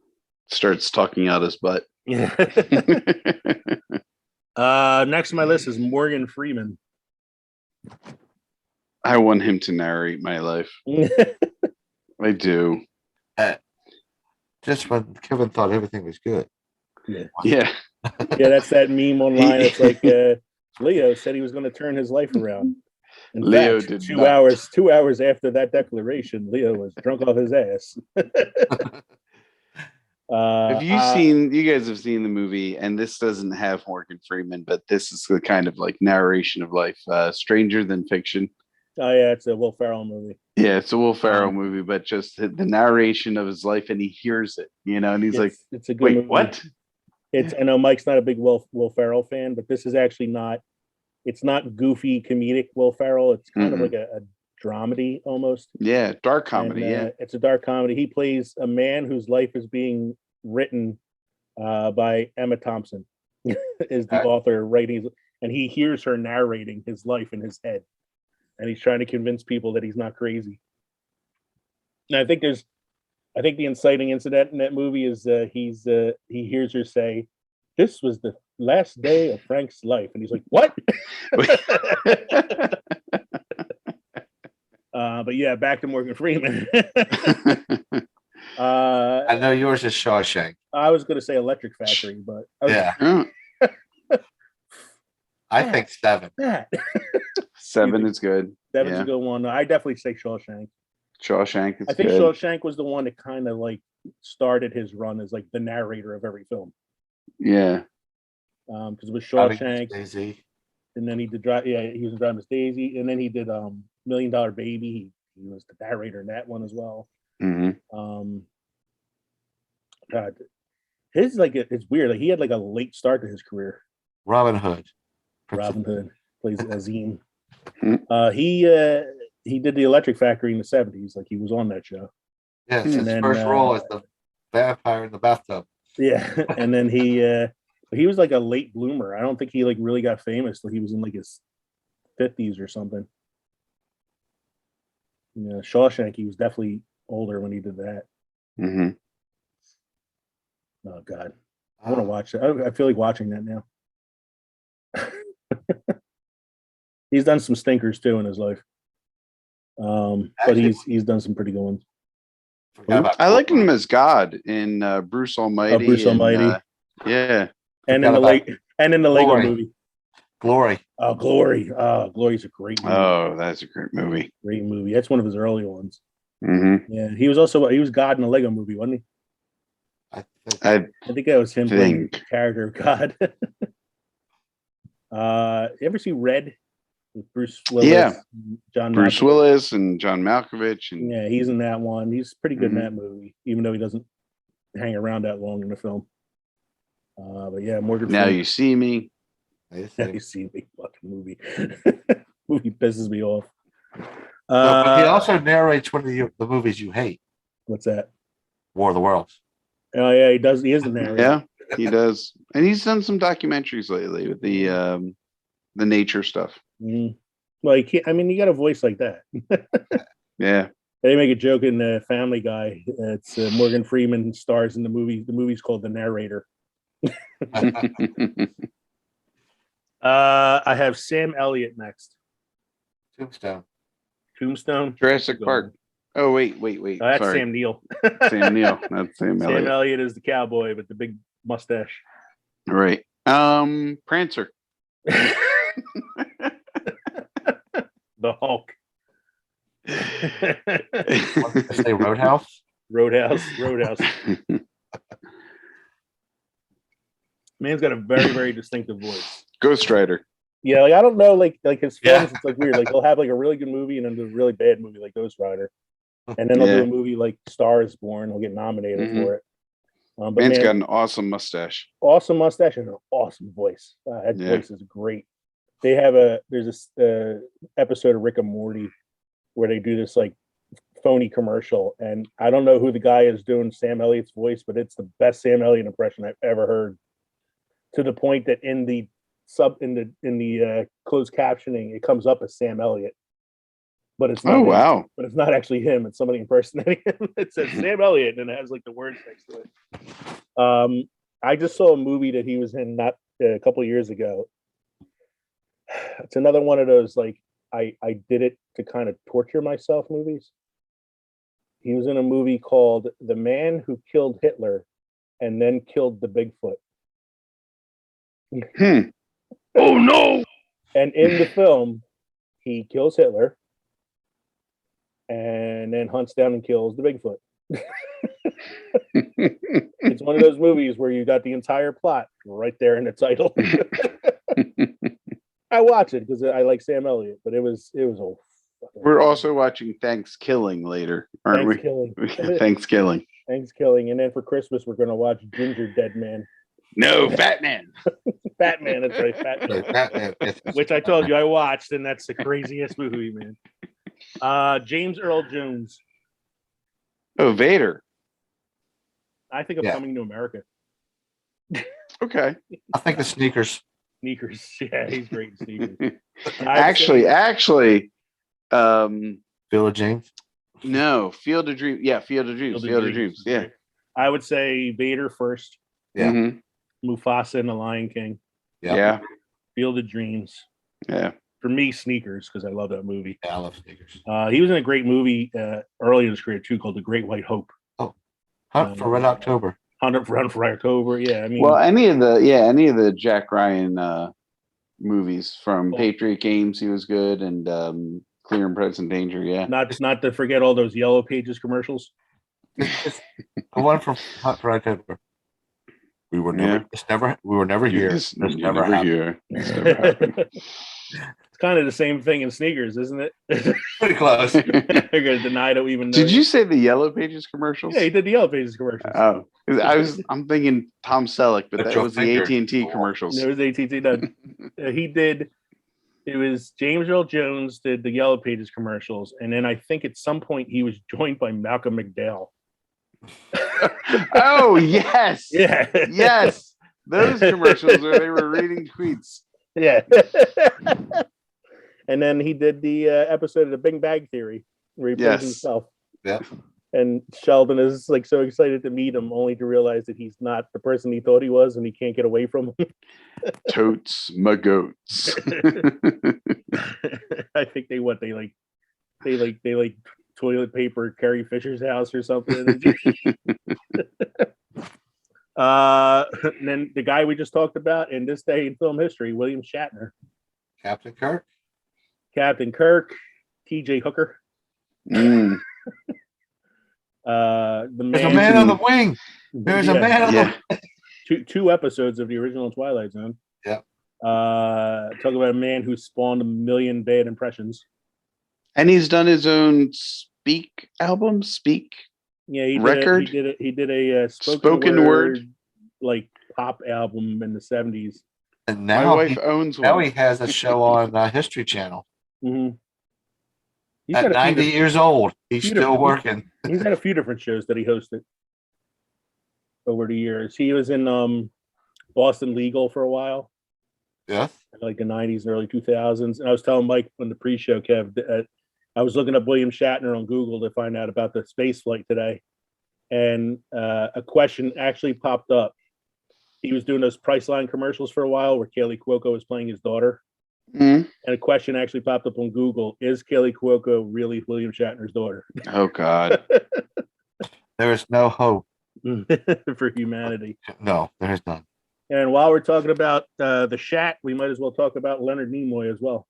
Starts talking out his butt. Yeah. Next on my list is Morgan Freeman. I want him to narrate my life. I do. just when Kevin thought everything was good. Yeah. Yeah. Yeah, that's that meme online. It's like Leo said he was going to turn his life around. In Leo fact, did 2 not. hours. 2 hours after that declaration, Leo was drunk off his ass. Have you seen? You guys have seen the movie, and this doesn't have Morgan Freeman, but this is the kind of like narration of life. Stranger Than Fiction. Oh yeah, it's a Will Ferrell movie. Yeah, it's a Will Ferrell movie, but just the narration of his life, and he hears it, and he's like, it's a good "Wait, movie. what?" I know Mike's not a big Will Ferrell fan, but this is actually not. It's not goofy comedic Will Ferrell. It's kind of like a dramedy almost. Yeah, dark comedy. And, it's a dark comedy. He plays a man whose life is being written by Emma Thompson, is the author writing, and he hears her narrating his life in his head, and he's trying to convince people that he's not crazy. And I think the inciting incident in that movie is he hears her say, "This was the last day of Frank's life," and he's like, "What?" But yeah, back to Morgan Freeman. I know yours is Shawshank. I was going to say Electric Factory, but Yeah. I think 7. That 7 is good. 7's a good one. I definitely say Shawshank. Shawshank is I think good. Shawshank was the one that kind of like started his run as like the narrator of every film. Yeah. Because it was Shawshank, Daisy. and then he did he was in Drive Miss Daisy, and then he did $1 Million Baby. He was the narrator in that one as well. Mm-hmm. God, his like it's weird. Like he had like a late start to his career. Robin Hood. Robin Hood plays Azim. Mhm. He did the Electric Factory in the 70s. Like he was on that show. Yes, And his then, first role is the vampire in the bathtub. Yeah, and then he was like a late bloomer. I don't think he like really got famous till he was in like his 50s or something. Yeah, Shawshank. He was definitely older when he did that. Mm-hmm. Oh God, I want to watch that. I feel like watching that now. He's done some stinkers too in his life, but he's done some pretty good ones. I like him as God in Bruce Almighty. Oh, Bruce Almighty. Yeah, and in the Lego movie. Glory. Oh, Glory. Oh, Glory's a great movie. Oh, that's a great movie. Great movie. That's one of his early ones. Mm-hmm. Yeah, he was God in the Lego movie, wasn't he? I think. I think that was him playing the Think. character of God. You ever see Red with Bruce Willis? Yeah. John Bruce Malkovich? Willis and John Malkovich. And Yeah, he's in that one. He's pretty good in Mhm. that movie, even though he doesn't hang around that long in the film. But yeah, Morgan Now Freeman. You See Me. Now you see me fucking movie. Movie pisses me off. But he also narrates one of the movies you hate, What's that? War of the Worlds. Oh yeah, he does. He is the narrator. Yeah, he does. And he's done some documentaries lately with the nature stuff. Mhm. Well, you can't. I mean, you got a voice like that. Yeah. They make a joke in Family Guy. It's Morgan Freeman stars in the movie. The movie's called The Narrator. I have Sam Elliott next. Tombstone. Tombstone. Jurassic Park. Oh, wait. That's Sorry. Sam Neill. Sam Neill. That's Sam Sam Elliott. Elliott is the cowboy with the big mustache. Right. Prancer. The Hulk. What did I say, Roadhouse? Roadhouse. Man's got a very, very distinctive voice. Ghost Rider. Yeah, like I don't know, like his films, Yeah. it's like weird. Like he'll have like a really good movie and then do a really bad movie like Ghost Rider, and then he'll do Yeah. a movie like Star is Born. He'll get nominated Mhm. for it. But Man's man, got an awesome mustache. awesome mustache and an awesome voice. That Yeah. voice is great. They have there's this episode of Rick and Morty where they do this like phony commercial, and I don't know who the guy is doing Sam Elliott's voice, but it's the best Sam Elliott impression I've ever heard. To the point that in the closed captioning, it comes up as Sam Elliott, but it's not. Oh, him. wow. But it's not actually him. It's somebody impersonating him. It says Sam Elliott, and it has like the words next to it. I just saw a movie that he was in not a couple of years ago. It's another one of those like I did it to kind of torture myself movies. He was in a movie called The Man Who Killed Hitler and Then Killed the Bigfoot. Oh, no. And in the film, he kills Hitler and then hunts down and kills the Bigfoot. It's one of those movies where you got the entire plot right there in the title. I watch it because I like Sam Elliott, but it was a We're also watching Thanksgiving later, aren't we? Thanksgiving. Thanksgiving, and then for Christmas we're gonna watch Ginger Dead Man. No, Fat Man. Fat Man, that's right, Fat Man. Batman. Which I told you I watched, and that's the craziest movie, man. James Earl Jones. Oh, Vader. I think of Yeah. Coming to America. Okay. I think the sneakers. Sneakers. Yeah, he's great in sneakers. Actually, Bill of James. no, Field of Dreams. Yeah, Field of Dreams. Field of Dreams. Yeah. I would say Vader first, Yeah. Mhm. Mufasa and the Lion King, Yeah. Field of Dreams. Yeah. For me, Sneakers, because I love that movie. Yeah, I love sneakers. He was in a great movie early in his career too, called The Great White Hope. Hunt for Red October. Run for October. Yeah, I mean, Well, any of the Jack Ryan movies from Oh. Patriot Games, he was good, and Clear and Present Danger. Yeah. not to forget all those Yellow Pages commercials. It's the one from Hunt for October. We were never here. This This never never happened. here. This never happened. It's kind of the same thing in Sneakers, isn't it? Pretty close. They're gonna deny that we even know. Did you say the Yellow Pages commercials? Yeah, he did the Yellow Pages commercials. Oh, 'cause I'm thinking Tom Selleck, but That's that your was the finger. AT&T commercials. There was AT&T. No, he did. It was James Earl Jones did the Yellow Pages commercials, and then I think at some point he was joined by Malcolm McDowell. Oh yes, Yeah. yes, those commercials where they were reading tweets. Yeah. And then he did the episode of the Big Bang Theory where he plays Yes. himself. Yeah. And Sheldon is like so excited to meet him, only to realize that he's not the person he thought he was, and he can't get away from him. Totes my goats. I think they like toilet paper Carrie Fisher's house or something. And then the guy we just talked about in this day in film history, William Shatner, Captain Kirk. Captain Kirk, T.J. Hooker, Mm. the There's a man, man on the wing. There's a man on Yeah. two episodes of the original Twilight Zone. Yeah. Talk about a man who spawned a million bad impressions. And he's done his own Speak album, Speak. Yeah, Record? He did a Spoken word. like pop album in the 70s. And My now wife owns now one. he has a show on History Channel. Mm-hmm. He's At got a few 90 years old, he's few still different- working. He's had a few different shows that he hosted over the years. He was in Boston Legal for a while, Yes. like the 90s and early 2000s. And I was telling Mike on the pre-show, Kev, that I was looking up William Shatner on Google to find out about the space flight today. And a question actually popped up. He was doing those Priceline commercials for a while where Kaylee Cuoco was playing his daughter. Mhm. And a question actually popped up on Google. Is Kaylee Cuoco really William Shatner's daughter? Oh God. There is no hope. For humanity. No, there is none. And while we're talking about the Shat, we might as well talk about Leonard Nimoy as well.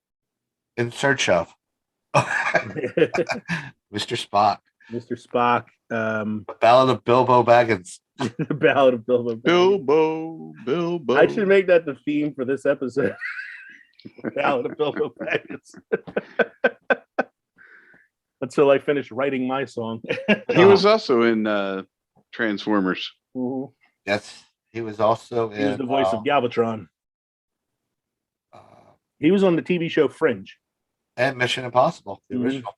In search of Mr. Spock. Mr. Spock, The Ballad of Bilbo Baggins. the Ballad of Bilbo. Bilbo. I should make that the theme for this episode. Ballad of Bilbo Baggins. Until I finish writing my song. He was also in Transformers. Mhm. Yes, he was also He was in the voice of Galvatron. uh, He was on the TV show Fringe, and Mission Impossible, the Mhm. original.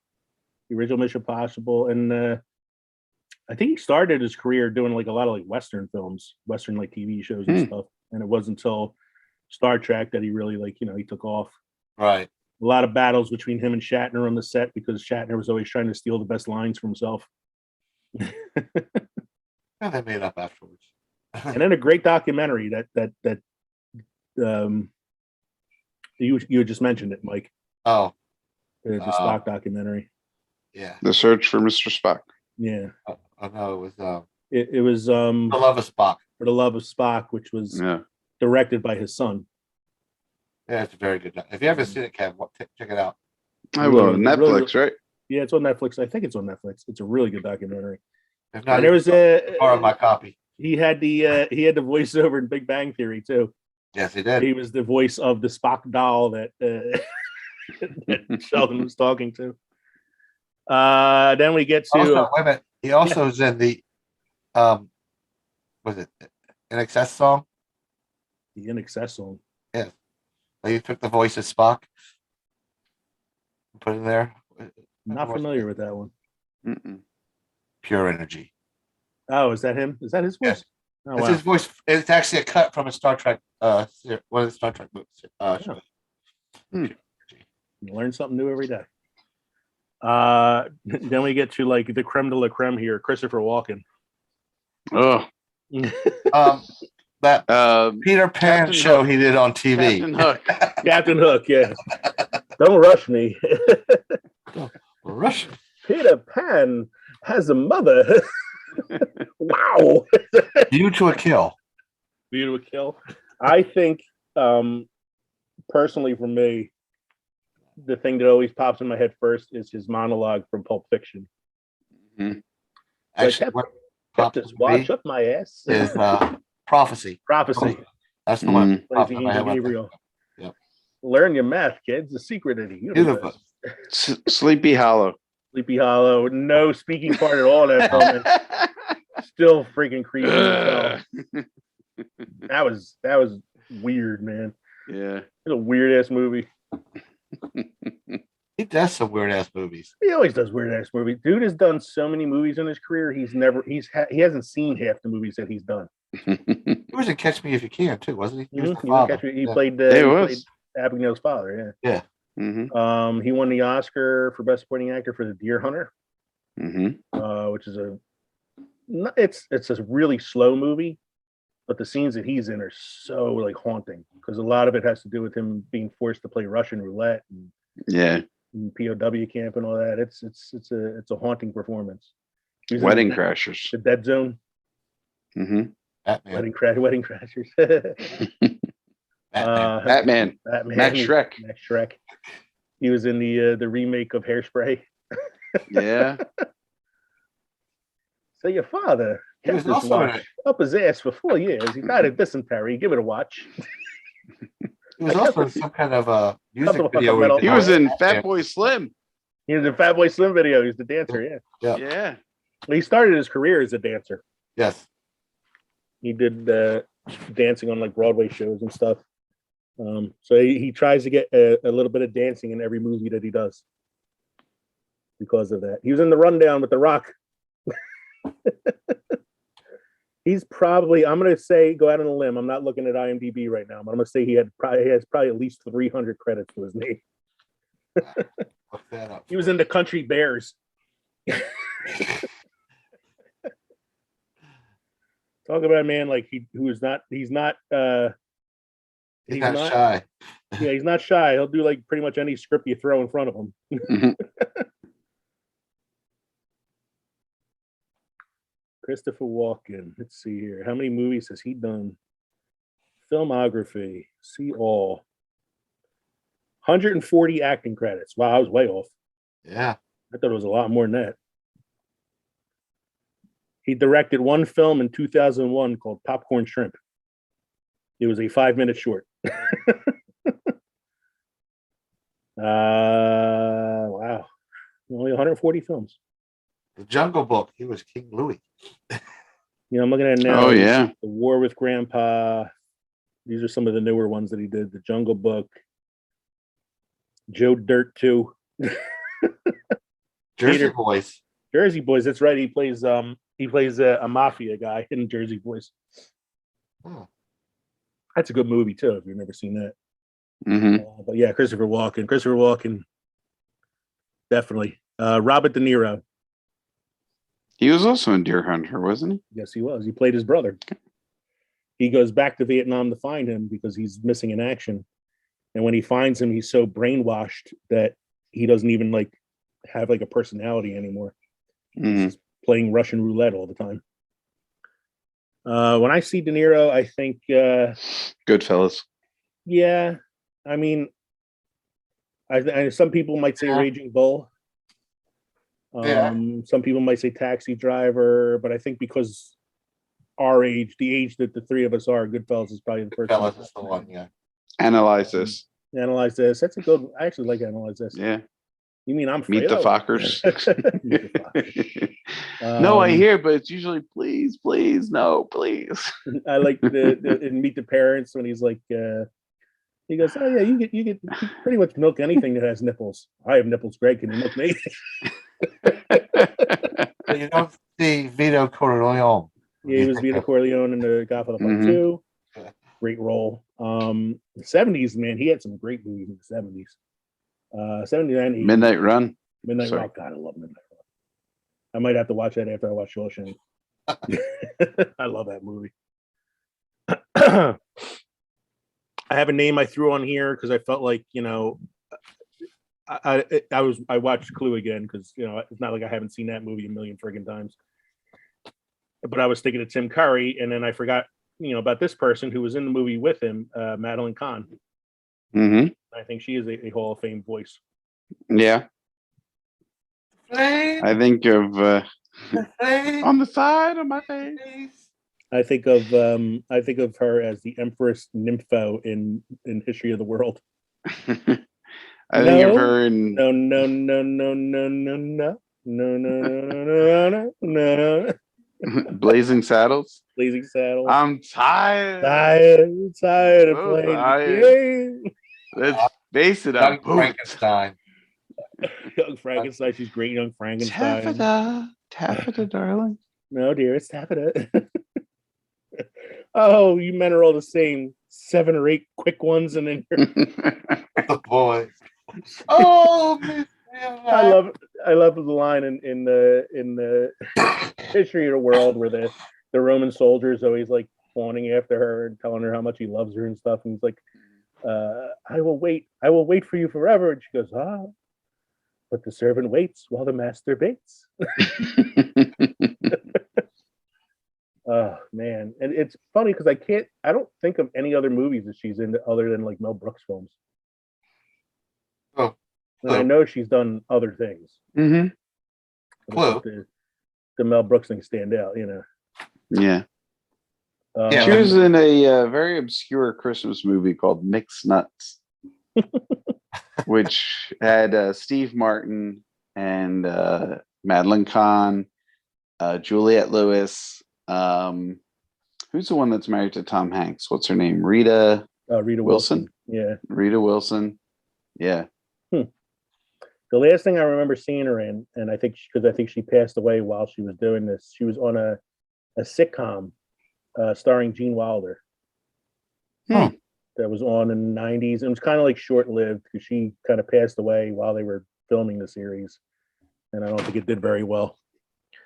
the original Mission Impossible, and I think he started his career doing like a lot of like Western films, Western like TV shows and stuff. And it wasn't until Star Trek that he really he took off. Right. A lot of battles between him and Shatner on the set because Shatner was always trying to steal the best lines for himself. And they made up afterwards. And then a great documentary that you had just mentioned it, Mike. Oh, The Spock documentary. yeah. The Search for Mr. Spock. Yeah. I know it was It was The Love of Spock. For the Love of Spock, which was Yeah. directed by his son. Yeah, it's a very good. If you haven't seen it, Kev, check it out. I will. Really- Netflix, right? Yeah, it's on Netflix. I think it's on Netflix. It's a really good documentary. If not, And there was borrow my copy. he had the voiceover in Big Bang Theory too. Yes, he did. He was the voice of the Spock doll that, that Sheldon was talking to. Then we get to Also, wait a minute. He also is in the was it an excess song? the In Excess song. Yes. So you took the voice of Spock and put it in there. Not familiar with that one. Mm-mm. Pure Energy. Oh, is that him? Is that his voice? Yes. Oh, It's wow. his voice. It's actually a cut from a Star Trek one of the Star Trek movies. Shows. You learn something new every day. Then we get to like the creme de la creme here, Christopher Walken. Oh. That Peter Pan Captain show Hook. he did on TV. Captain Hook. Captain Hook, yeah. Don't rush me. Russian. Peter Pan has a mother. Wow. You to a kill. View to a kill. I think, personally, for me, the thing that always pops in my head first is his monologue from Pulp Fiction. Actually, Like, what Put popped this in watch me up my ass. is Prophecy. Prophecy. That's the one. Mm. Plays Popped in my head. Gabriel. Yep. Learn your math, kids. The secret of the universe. Universe. Sleepy Hollow. Sleepy Hollow. No speaking part at all. That film. It's still freaking creepy as hell. That was weird, man. Yeah. It's a weird ass movie. He does some weird ass movies. He always does weird ass movies. Dude has done so many movies in his career. He hasn't seen half the movies that he's done. He was in Catch Me If You Can too, wasn't he? He was the He father. played. He He was. played Abigail's father. Yeah. Mm-hmm. He won the Oscar for Best Supporting Actor for The Deer Hunter, Mm-hmm. which is it's a really slow movie, but the scenes that he's in are so like haunting because a lot of it has to do with him being forced to play Russian roulette Yeah. and POW camp and all that. It's a haunting performance. He's in Wedding the Crashers. Dead Zone, Mm-hmm. Batman. Wedding Crashers. Batman. Batman. Max Shrek. Max Shrek. He was in the remake of Hairspray. Yeah. So your father He was kept this also in watch it. up his ass for 4 years. He died of dysentery. Give it a watch. He was I also in kept some kind of a music Couple of video. where metal- He did was all in that Fat damn- Boy Slim. He was in Fat Boy Slim video. He's the dancer. Yeah. Yeah. Yeah. He started his career as a dancer. Yes. He did dancing on like Broadway shows and stuff. So he tries to get a little bit of dancing in every movie that he does. Because of that, he was in The Rundown with The Rock. He's probably, I'm going to say, go out on a limb. I'm not looking at IMDb right now, but I'm going to say he has probably at least 300 credits to his name. Look that up. He was in The Country Bears. Talk about a man like he's not He's not shy. yeah, he's not shy. He'll do like pretty much any script you throw in front of him. Mhm. Christopher Walken. Let's see here. How many movies has he done? Filmography. See all. 140 acting credits. Wow, I was way off. Yeah. I thought it was a lot more than that. He directed one film in 2001 called Popcorn Shrimp. It was a 5-minute short. Wow. Only 140 films. The Jungle Book. He was King Louis. You know, I'm looking at it now. Oh, yeah. The War with Grandpa. These are some of the newer ones that he did. The Jungle Book. Joe Dirt 2. Jersey Peter. Boys. Jersey Boys. That's right. He plays a mafia guy in Jersey Boys. Oh. That's a good movie too. If you've never seen that. Mhm. But yeah, Christopher Walken, definitely. Robert De Niro. He was also in Deer Hunter, wasn't he? Yes, he was. He played his brother. He goes back to Vietnam to find him because he's missing in action. And when he finds him, he's so brainwashed that he doesn't even like have like a personality anymore. He's Mhm. just playing Russian roulette all the time. When I see De Niro, I think, Goodfellas. yeah, I mean, some people might say Yeah. Raging Bull. Yeah. Some people might say Taxi Driver, but I think because our age, the age that the three of us are, Goodfellas is probably the first one. Fellas is the one. Yeah. Analyze this. Analyze This. That's a good. I actually like Analyze This. Yeah. You mean I'm Meet the Fredo? Fockers. Meet the Fockers. No, I hear, but it's usually please, please, no, please. I like the in Meet the Parents when he's like, he goes, oh yeah, you can pretty much milk anything that has nipples. I have nipples, Greg. Can you milk me? But you don't see Vito Corleone. Yeah, he was Vito Corleone in the Godfather Part Mhm. 2. Yeah. Great role. The 70s, man, he had some great movies in the 70s. 79, 80s. Midnight Run. Midnight Sorry. Run. God, I love Midnight Run. I might have to watch that after I watch Shawshank. I love that movie. I have a name I threw on here because I felt like, you know, I watched Clue again because, you know, it's not like I haven't seen that movie a million friggin' times. But I was thinking of Tim Curry, and then I forgot, you know, about this person who was in the movie with him, Madeline Kahn. Mm-hmm. I think she is a Hall of Fame voice. Yeah. Flame, I think of flame, on the side of my face. I think of her as the Empress Nympho in History of the World. I think of her in No. Blazing Saddles. Blazing Saddles. I'm tired. Tired of So playing tired. the game. Let's face it, Young I'm pooped. Frankenstein. Young Frankenstein. She's great. Young Frankenstein. Taffeta, darling. No, dear, it's Taffeta. Oh, you men are all the same. 7 or 8 quick ones, and then you're The boy. Oh, Miss I love the line in the History of the World where the Roman soldier is always like fawning after her and telling her how much he loves her and stuff, and he's like, I will wait for you forever, and she goes, but the servant waits while the master baits. Oh man, and it's funny because I don't think of any other movies that she's in other than like Mel Brooks films. Oh. And I know she's done other things. Mm-hmm. But the Mel Brooks things stand out, you know. Yeah. Yeah, She but- was in a very obscure Christmas movie called Mixed Nuts, which had Steve Martin and Madeline Kahn, Juliette Lewis. Who's the one that's married to Tom Hanks? What's her name? Rita Rita Wilson? Yeah. Rita Wilson. Yeah. The last thing I remember seeing her in, and I think because I think she passed away while she was doing this, she was on a sitcom starring Gene Wilder. Hmm. That was on in the 90s. It was kind of like short-lived because she kind of passed away while they were filming the series. And I don't think it did very well.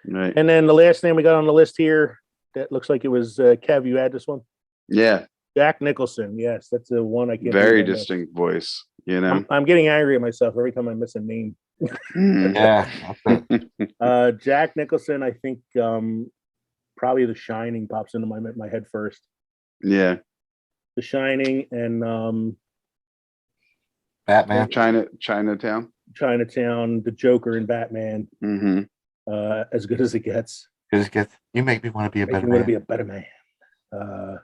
Right. And then the last name we got on the list here, that looks like it was Kev, you had this one? Yeah. Jack Nicholson. Yes, that's the one I can't Very believe I missed. distinct voice, you know? I'm getting angry at myself every time I miss a name. Mm. Yeah. That's it. Jack Nicholson, I think probably The Shining pops into my head first. Yeah. The Shining and Batman. Chinatown. Chinatown, the Joker and Batman, Mm-hmm. as good as it gets. Just get, you make me want to be a Make better me want to man. be a better man.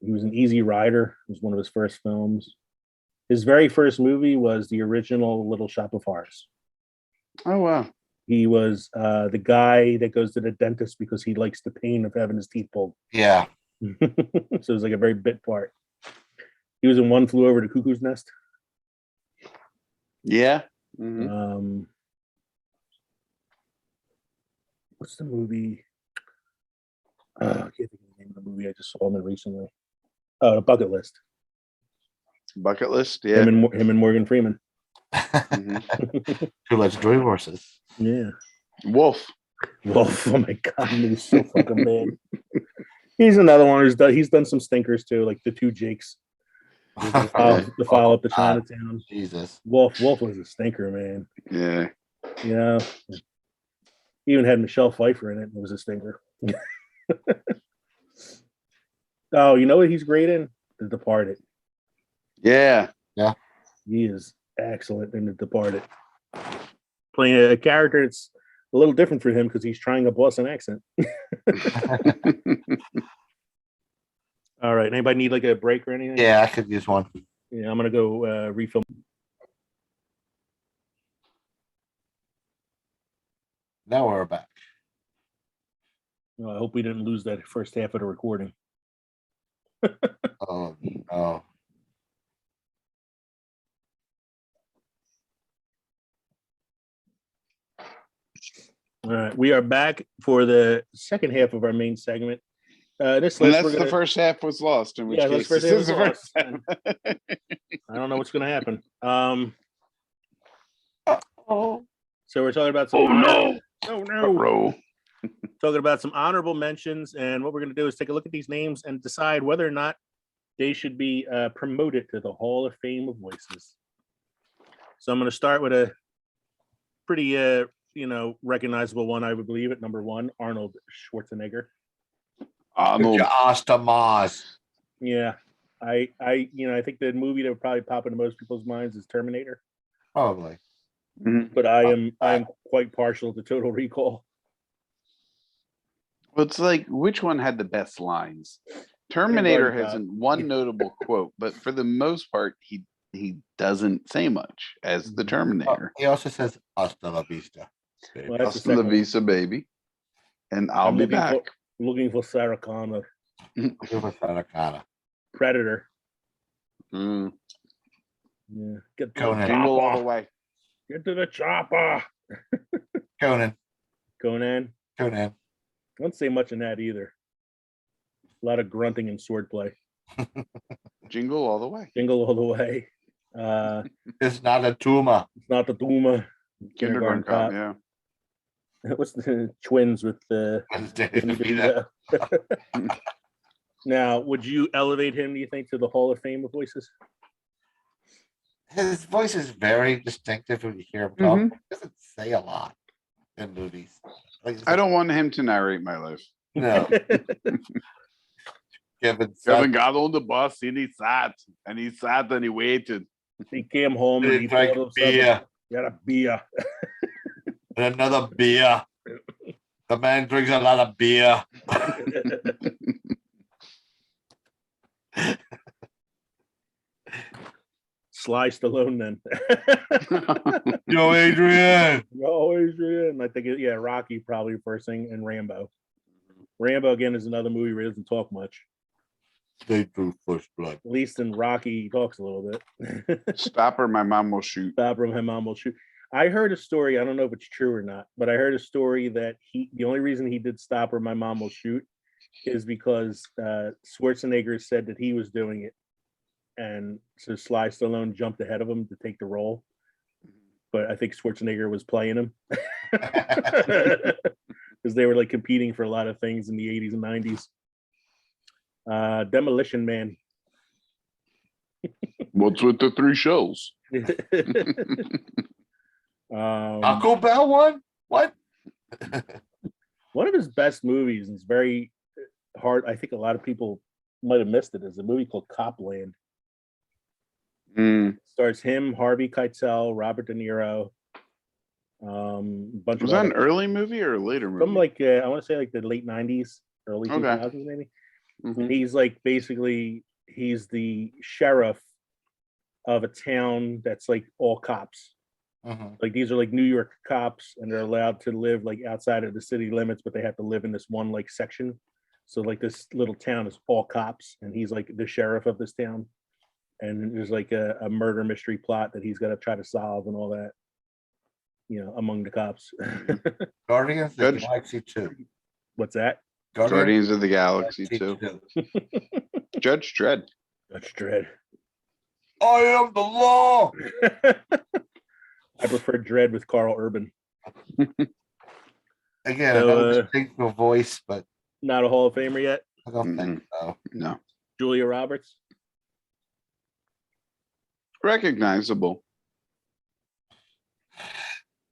He was an Easy Rider. It was one of his first films. His very first movie was the original Little Shop of Horrors. Oh wow. He was the guy that goes to the dentist because he likes the pain of having his teeth pulled. Yeah. So it was like a very bit part. He was in One Flew Over the Cuckoo's Nest. Yeah. Mm-hmm. What's the movie? I can't think of the name of the movie. I just saw him in recently. Oh, The Bucket List. Bucket list. Yeah. Him and Morgan Freeman. Mm-hmm. Two legendary horses. Yeah. Wolf. Wolf. Oh my god, he's so fucking bad. He's another one he's done some stinkers too, like The Two Jakes. The follow up to Chinatown. Jesus. Wolf was a stinker, man. Yeah. Yeah. He even had Michelle Pfeiffer in it. It was a stinker. Oh, you know what he's great in? The Departed. Yeah. He is excellent in The Departed. Playing a character that's a little different for him because he's trying a Boston accent. All right. Anybody need like a break or anything? Yeah, I could use one. Yeah, I'm gonna go refill. Now we're back. I hope we didn't lose that first half of the recording. Oh no. All right, we are back for the second half of our main segment. This And list, that's the first half was lost. In which Yeah, case, that's this is the first first half half. I don't know what's going to happen. Oh. So we're talking about some. Oh no! Row. Talking about some honorable mentions, and what we're going to do is take a look at these names and decide whether or not they should be promoted to the Hall of Fame of Voices. So I'm going to start with a pretty, recognizable one. I would believe at number one, Arnold Schwarzenegger. Arnold. Ostamas. Yeah, I think the movie that would probably pop into most people's minds is Terminator, Probably. Mhm. but I am quite partial to Total Recall. Well, it's like, which one had the best lines? Terminator has one notable quote, but for the most part, he doesn't say much as the Terminator. He also says "Hasta la vista." baby." Well, that's the Hasta la second one. visa, baby. And I'll I'm be looking back. Looking for Sarah Connor, Give us Saracana. Predator. Mm. Yeah, get to Conan. the Jingle all the chopper. way. Get to the chopper. Conan. Conan. Conan. I don't say much in that either. A lot of grunting and swordplay. Jingle all the way. Jingle all the way. It's not a tumor. It's not the Duma. Kindergarten Cop, yeah. What's the twins with the? Now, would you elevate him? Do you think to the Hall of Fame of voices? His voice is very distinctive when you hear him talk. He doesn't say a lot in movies. Like, I don't want him to narrate my life. No. Kevin Kevin got on the bus and he sat and he waited. He came home and he drank thought of beer something. He had a beer. and another beer. The man drinks a lot of beer. Sly Stallone then. Yo, Adrian. Oh, Adrian. I think, Rocky probably first thing, and Rambo. Rambo, again, is another movie where he doesn't talk much. Stay true, first blood. At least in Rocky, he talks a little bit. Stop or my mom will shoot. Stop or my mom will shoot. I heard a story, I don't know if it's true or not, but I heard a story that the only reason he did Stop or my mom will shoot is because Schwarzenegger said that he was doing it. And so Sly Stallone jumped ahead of him to take the role. But I think Schwarzenegger was playing him. Because they were like competing for a lot of things in the 80s and 90s. Demolition Man. What's with the 3 shells? Taco Bell one? What? One of his best movies, and it's very hard. I think a lot of people might have missed it. Is a movie called Copland. Stars him, Harvey Keitel, Robert De Niro. Was that an early movie or a later movie? Something like I want to say like the late 90s, early 2000s maybe. And he's like basically he's the sheriff of a town that's like all cops. Like these are like New York cops, and they're allowed to live like outside of the city limits, but they have to live in this one like section. So like this little town is all cops, and he's like the sheriff of this town. And there's like a murder mystery plot that he's got to try to solve and all that, among the cops. Guardians of the Galaxy 2. What's that? Guardians of the Galaxy 2. Judge Dredd. Judge Dredd. I am the law. I prefer Dredd with Carl Urban. Again, So, another distinctive voice, but not a Hall of Famer yet. I don't think so. No. Julia Roberts. Recognizable.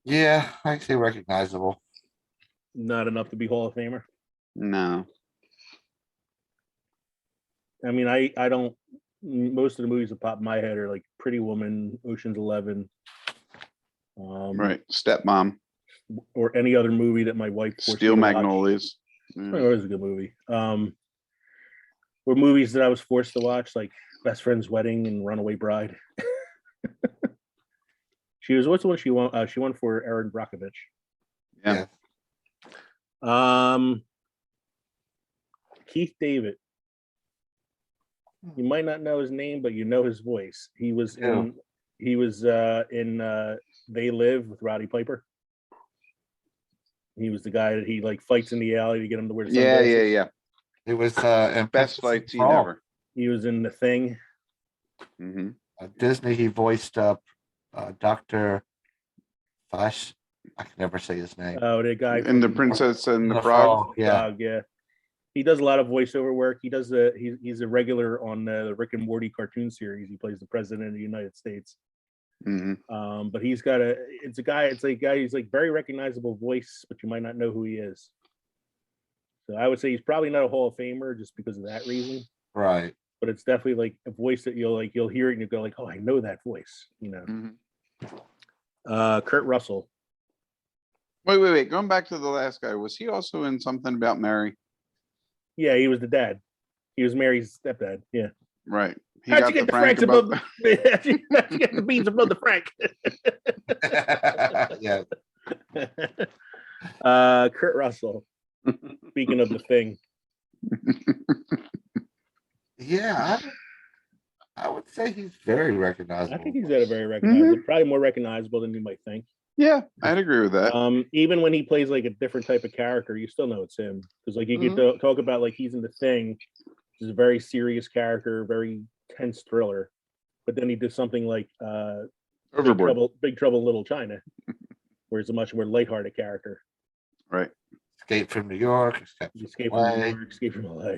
Yeah, I say recognizable. Not enough to be Hall of Famer. No. I mean, I don't. Most of the movies that pop in my head are like Pretty Woman, Ocean's 11, Right. Stepmom. or any other movie that my wife forced me Steel to watch. Magnolias. Oh, it was a good movie. Were movies that I was forced to watch, like Best Friend's Wedding and Runaway Bride. What's the one she won? She won for Erin Brockovich. Yeah. Keith David. You might not know his name, but you know his voice. He was in They Live with Roddy Piper. He was the guy that he like fights in the alley to get him to wear sunglasses. Yeah. It was Best fight scene ever. He was in The Thing. Disney. He voiced Dr. Fash. I can never say his name. Oh, the guy And the Princess and the Frog. Yeah. Yeah. He does a lot of voiceover work. He does he's a regular on the Rick and Morty cartoon series. He plays the president of the United States. But he's got it's a guy he's like very recognizable voice, but you might not know who he is. So I would say he's probably not a Hall of Famer just because of that reason. Right. But it's definitely like a voice that you'll hear it and you go like, oh, I know that voice, Kurt Russell. Wait. Going back to the last guy, was he also in something about Mary? Yeah, he was the dad. He was Mary's stepdad. Yeah. Right. How'd you get the Franks above? How'd you get the beans above the Frank? Yeah. Kurt Russell. Speaking of The Thing. Yeah, I would say he's very recognizable. I think he's very recognizable. Probably more recognizable than you might think. Yeah, I'd agree with that. Even when he plays like a different type of character, you still know it's him. Because like you get to talk about like he's in The Thing, which is a very serious character, very tense thriller. But then he did something like Overboard. Big Trouble in Little China, where it's a much more lighthearted character. Right. Escape from New York. Escape from New York, Escape from LA.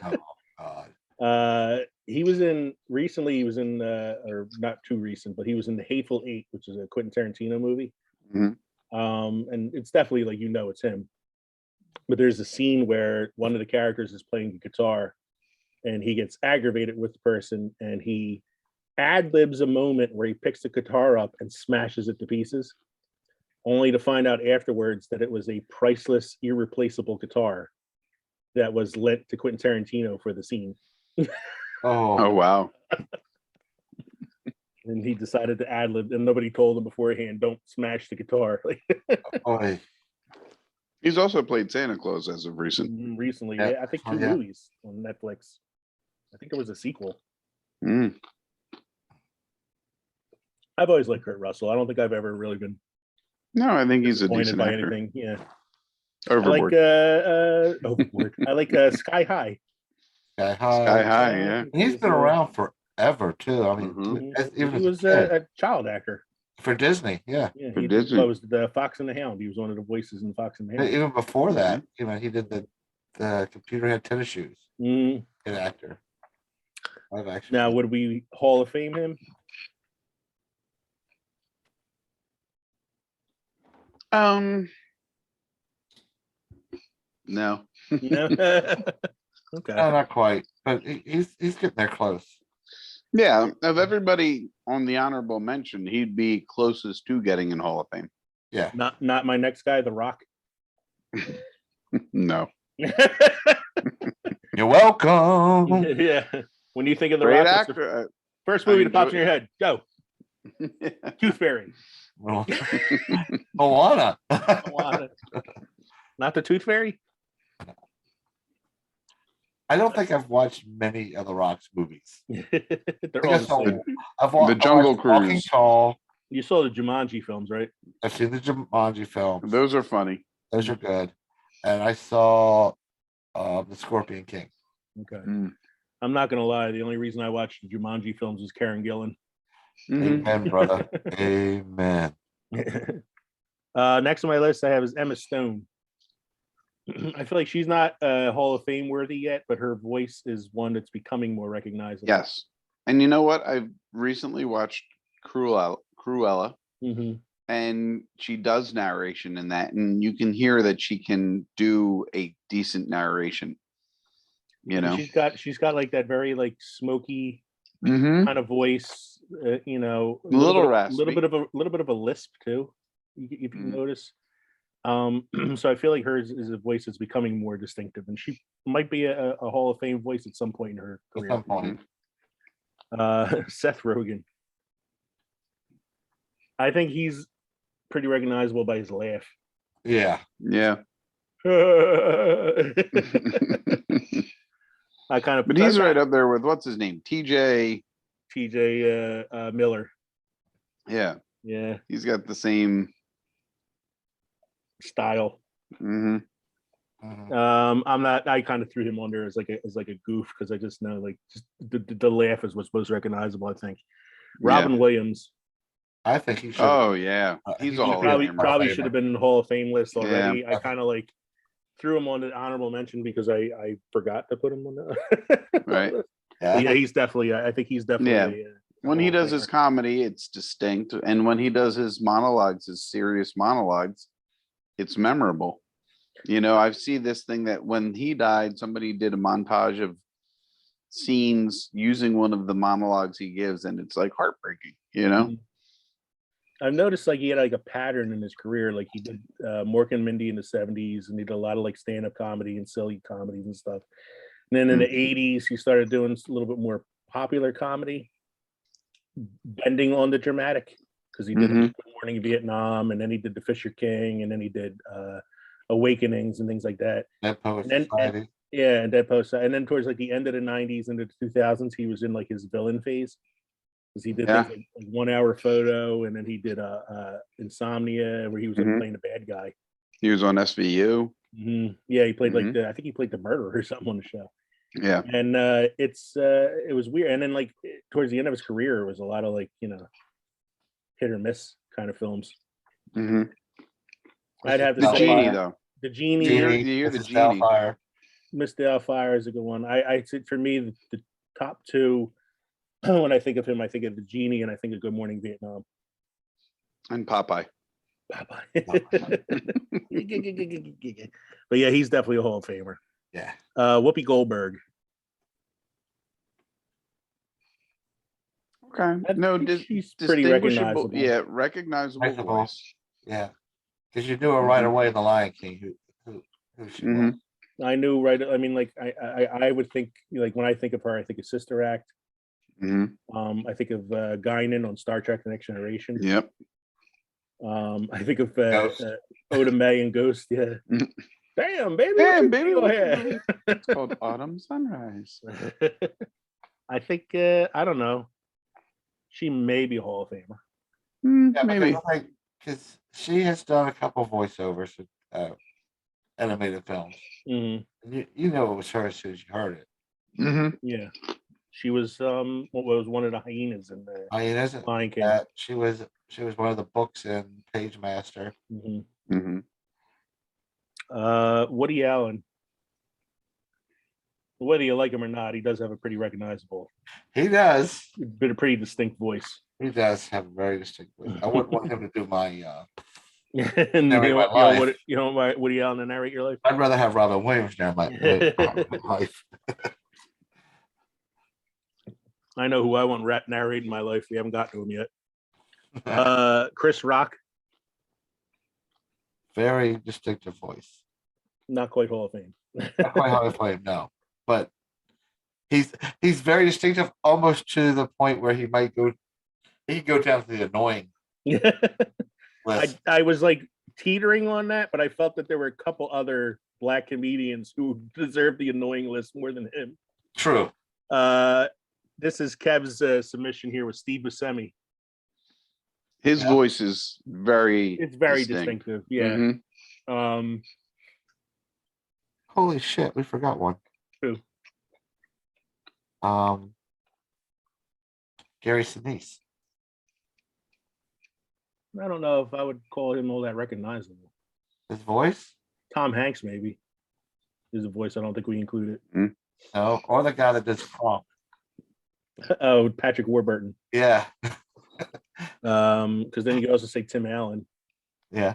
Oh, God. He was in or not too recent, but he was in The Hateful Eight, which is a Quentin Tarantino movie. And it's definitely like it's him. But there's a scene where one of the characters is playing the guitar, and he gets aggravated with the person, and he ad libs a moment where he picks the guitar up and smashes it to pieces. only to find out afterwards that it was a priceless, irreplaceable guitar that was lent to Quentin Tarantino for the scene. Oh wow. And he decided to ad lib, and nobody told him beforehand, don't smash the guitar. Boy. He's also played Santa Claus as of recent. Recently, Yeah. yeah, I think 2 Yeah. movies on Netflix. I think there was a sequel. Mm. I've always liked Kurt Russell. I don't think I've ever really been No, I think he's a disappointed decent by actor. anything. Yeah. Overboard. Overboard. I like Sky High. Sky High. Sky High, yeah. He's been around forever too. I mean, Mhm. even He as was a kid, a child actor. for Disney. Yeah. Yeah, For he Disney. was the Fox and the Hound. He was one of the voices in Fox and the Hound. Even before that, Mm-hmm. he did the computer had tennis shoes. Mm. Good actor. Live action. Now, would we Hall of Fame him? No. No. Okay. No, not quite, but he's getting there close. Yeah, of everybody on the honorable mention, he'd be closest to getting in Hall of Fame. Yeah. Not my next guy, The Rock. No. You're welcome. Yeah. When you think of The Great Rock, what's the actor. first movie I that pops in enjoy- your head? Go. Tooth Fairy. Moana. Not the Tooth Fairy? I don't think I've watched many of the Rock's movies. They're I all guess the same. The Jungle I've watched Walking Cruise. Tall. You saw the Jumanji films, right? I've seen the Jumanji films. Those are funny. Those are good. And I saw the Scorpion King. Okay. Mm. I'm not gonna lie. The only reason I watched the Jumanji films was Karen Gillan. Mhm. Amen, brother. Amen. Next on my list, I have is Emma Stone. I feel like she's not Hall of Fame worthy yet, but her voice is one that's becoming more recognizable. Yes. And you know what? I've recently watched Cruella, Mm-hmm. and she does narration in that, and you can hear that she can do a decent narration. You know, she's got like that very like smoky Mhm. kind of voice. You know, A little little bit of a lisp too. If you Mm. notice. So I feel like hers is a voice that's becoming more distinctive, and she might be a Hall of Fame voice at some point in her At career. some point. Seth Rogen. I think he's pretty recognizable by his laugh. Yeah. Yeah. I kind of, But he's right up there with what's his name? TJ. Miller. Yeah. Yeah, He's got the same. style. Mhm. Mhm. I'm not. I kind of threw him under as like a goof because I just know like just the laugh is what's most recognizable. I think. Robin Williams. I think he should. Oh yeah, he's a Hall of Famer. Probably should have been in the Hall of Fame list already. Yeah. I kind of like threw him on the honorable mention because I forgot to put him on the Right. Yeah, he's definitely. I think he's definitely. When he does his comedy, it's distinct, and when he does his monologues, his serious monologues, it's memorable. You know, I've seen this thing that when he died, somebody did a montage of scenes using one of the monologues he gives, and it's like heartbreaking. You know. I've noticed like he had like a pattern in his career. Like he did Mork and Mindy in the 70s, and he did a lot of like stand-up comedy and silly comedies and stuff. And then in the 80s, he started doing a little bit more popular comedy, bending on the dramatic, because he did Good Morning Vietnam, and then he did The Fisher King, and then he did Awakenings and things like that. Dead Poet And then, Society. and Dead Post. And then towards like the end of the 90s into the 2000s, he was in like his villain phase. Because he did things like 1 Hour Photo, and then he did Insomnia, where he was like playing the bad guy. He was on SVU. Yeah, he played like I think he played the murderer or something on the show. Yeah, and it was weird. And then like towards the end of his career, it was a lot of like hit or miss kind of films. I'd have to the say Genie though. The Genie. You hear the Genie. Doubtfire. Miss Doubtfire is a good one. I said for me the top two. When I think of him, I think of the Genie, and I think of Good Morning Vietnam. And Popeye. But yeah, he's definitely a Hall of Famer. Yeah. Whoopi Goldberg. Okay. No, she's pretty recognizable. Yeah, recognizable voice. Yeah. Because you knew her right away in The Lion King who she was. I knew right. I mean, like I would think like when I think of her, I think of Sister Act. I think of Guinan on Star Trek: The Next Generation. Yep. I think of Ghost. Oda Mae and Ghost. Yeah. Damn, baby. Hey, what baby, you look doing at here? it's called Autumn Sunrise. I think I don't know. She may be a Hall of Famer. Yeah, Maybe. because she has done a couple voiceovers for animated films. Mhm. You know it was her as soon as you heard it. Yeah, she was what was one of the hyenas in the I mean, isn't Lion King. she was one of the books in Page Master. Woody Allen. Whether you like him or not, he does have a pretty recognizable, He does. but a pretty distinct voice. He does have a very distinct voice. I wouldn't want him to do my And narrate my life. you don't want Woody Allen to narrate your life. I'd rather have Robin Williams narrate my life. I know who I want narrating my life. We haven't gotten to him yet. Chris Rock. Very distinctive voice. Not quite Hall of Fame. Not quite Hall of Fame, no. But he's very distinctive, almost to the point where he might go. He could go down to the annoying list. I was like teetering on that, but I felt that there were a couple other black comedians who deserved the annoying list more than him. True. This is Kev's submission here with Steve Buscemi. His voice is very. It's very distinct. distinctive. Yeah. Holy shit, we forgot one. Who? Gary Sinise. I don't know if I would call him all that recognizable. His voice? Tom Hanks, maybe, is a voice. I don't think we included. No, or the guy that does Kronk. Oh, Patrick Warburton. Yeah. Because then you could also say Tim Allen. Yeah.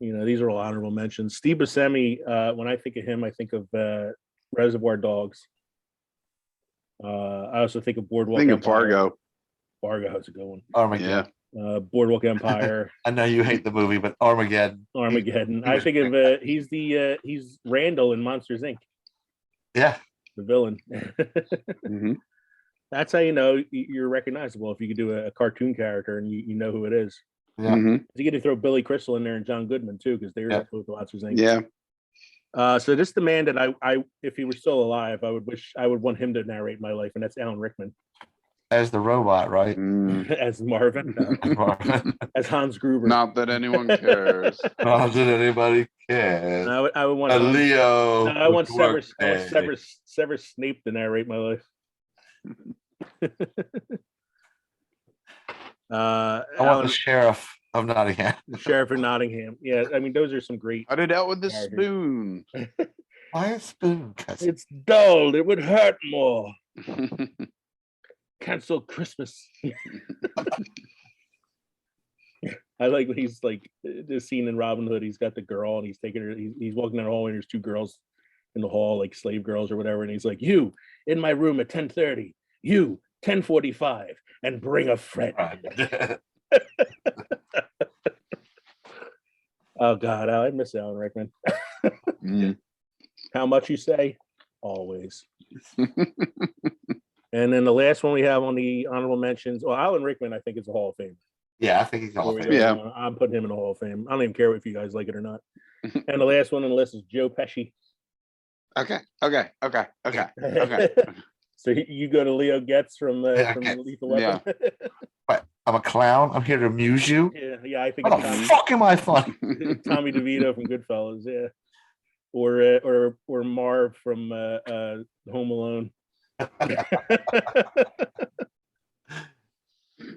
You know, these are all honorable mentions. Steve Buscemi, when I think of him, I think of Reservoir Dogs. I also think of Boardwalk Think of Empire. Fargo. Fargo is a good one. Armageddon. Boardwalk Empire. I know you hate the movie, but Armageddon. Armageddon. I think of he's Randall in Monsters Inc. Yeah. The villain. That's how you know you're recognizable if you could do a cartoon character and you know who it is. Yeah. You get to throw Billy Crystal in there and John Goodman too, because they're both Monsters Inc. Yeah. So this is the man that I if he were still alive, I would want him to narrate my life, and that's Alan Rickman. As the robot, right? As Marvin. As Hans Gruber. Not that anyone cares. Not that anybody cares. I would want Leo. I want Severus Snape to narrate my life. I want the sheriff of Nottingham. The sheriff of Nottingham. Yeah, I mean those are some great. Cut it out with the spoon. Why a spoon? Cousin? It's dull. It would hurt more. Cancel Christmas. I like when he's like the scene in Robin Hood. He's got the girl and he's taking her. He's walking down the hallway and there's two girls in the hall, like slave girls or whatever. And he's like, "You in my room at 10:30. You 10:45, and bring a friend." Oh God, I miss Alan Rickman. How much you say? Always. And then the last one we have on the honorable mentions. Well, Alan Rickman, I think, is a Hall of Fame. Yeah, I think he's Hall of Fame. Yeah, I'm putting him in the Hall of Fame. I don't even care if you guys like it or not. And the last one on the list is Joe Pesci. Okay. So you go to Leo Getz from Lethal Weapon. Yeah. What? I'm a clown. I'm here to amuse you. Yeah. I think. How the fuck am I fun? Tommy DeVito from Goodfellas. Yeah. Or Marv from Home Alone.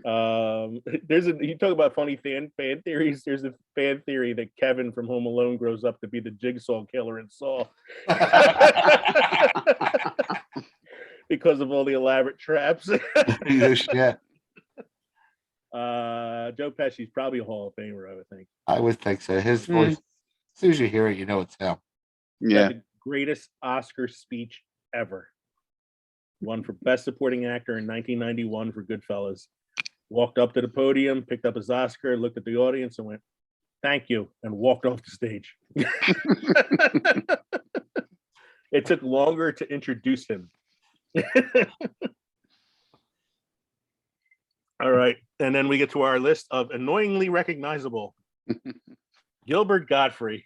You talk about funny fan theories. There's a fan theory that Kevin from Home Alone grows up to be the Jigsaw killer in Saw. Because of all the elaborate traps. Yeah. Joe Pesci's probably a Hall of Famer, I would think. I would think so. His voice, as soon as you hear it, you know it's him. Yeah. The greatest Oscar speech ever. Won for Best Supporting Actor in 1991 for Goodfellas. Walked up to the podium, picked up his Oscar, looked at the audience, and went, thank you, and walked off the stage. It took longer to introduce him. All right. And then we get to our list of annoyingly recognizable. Gilbert Godfrey.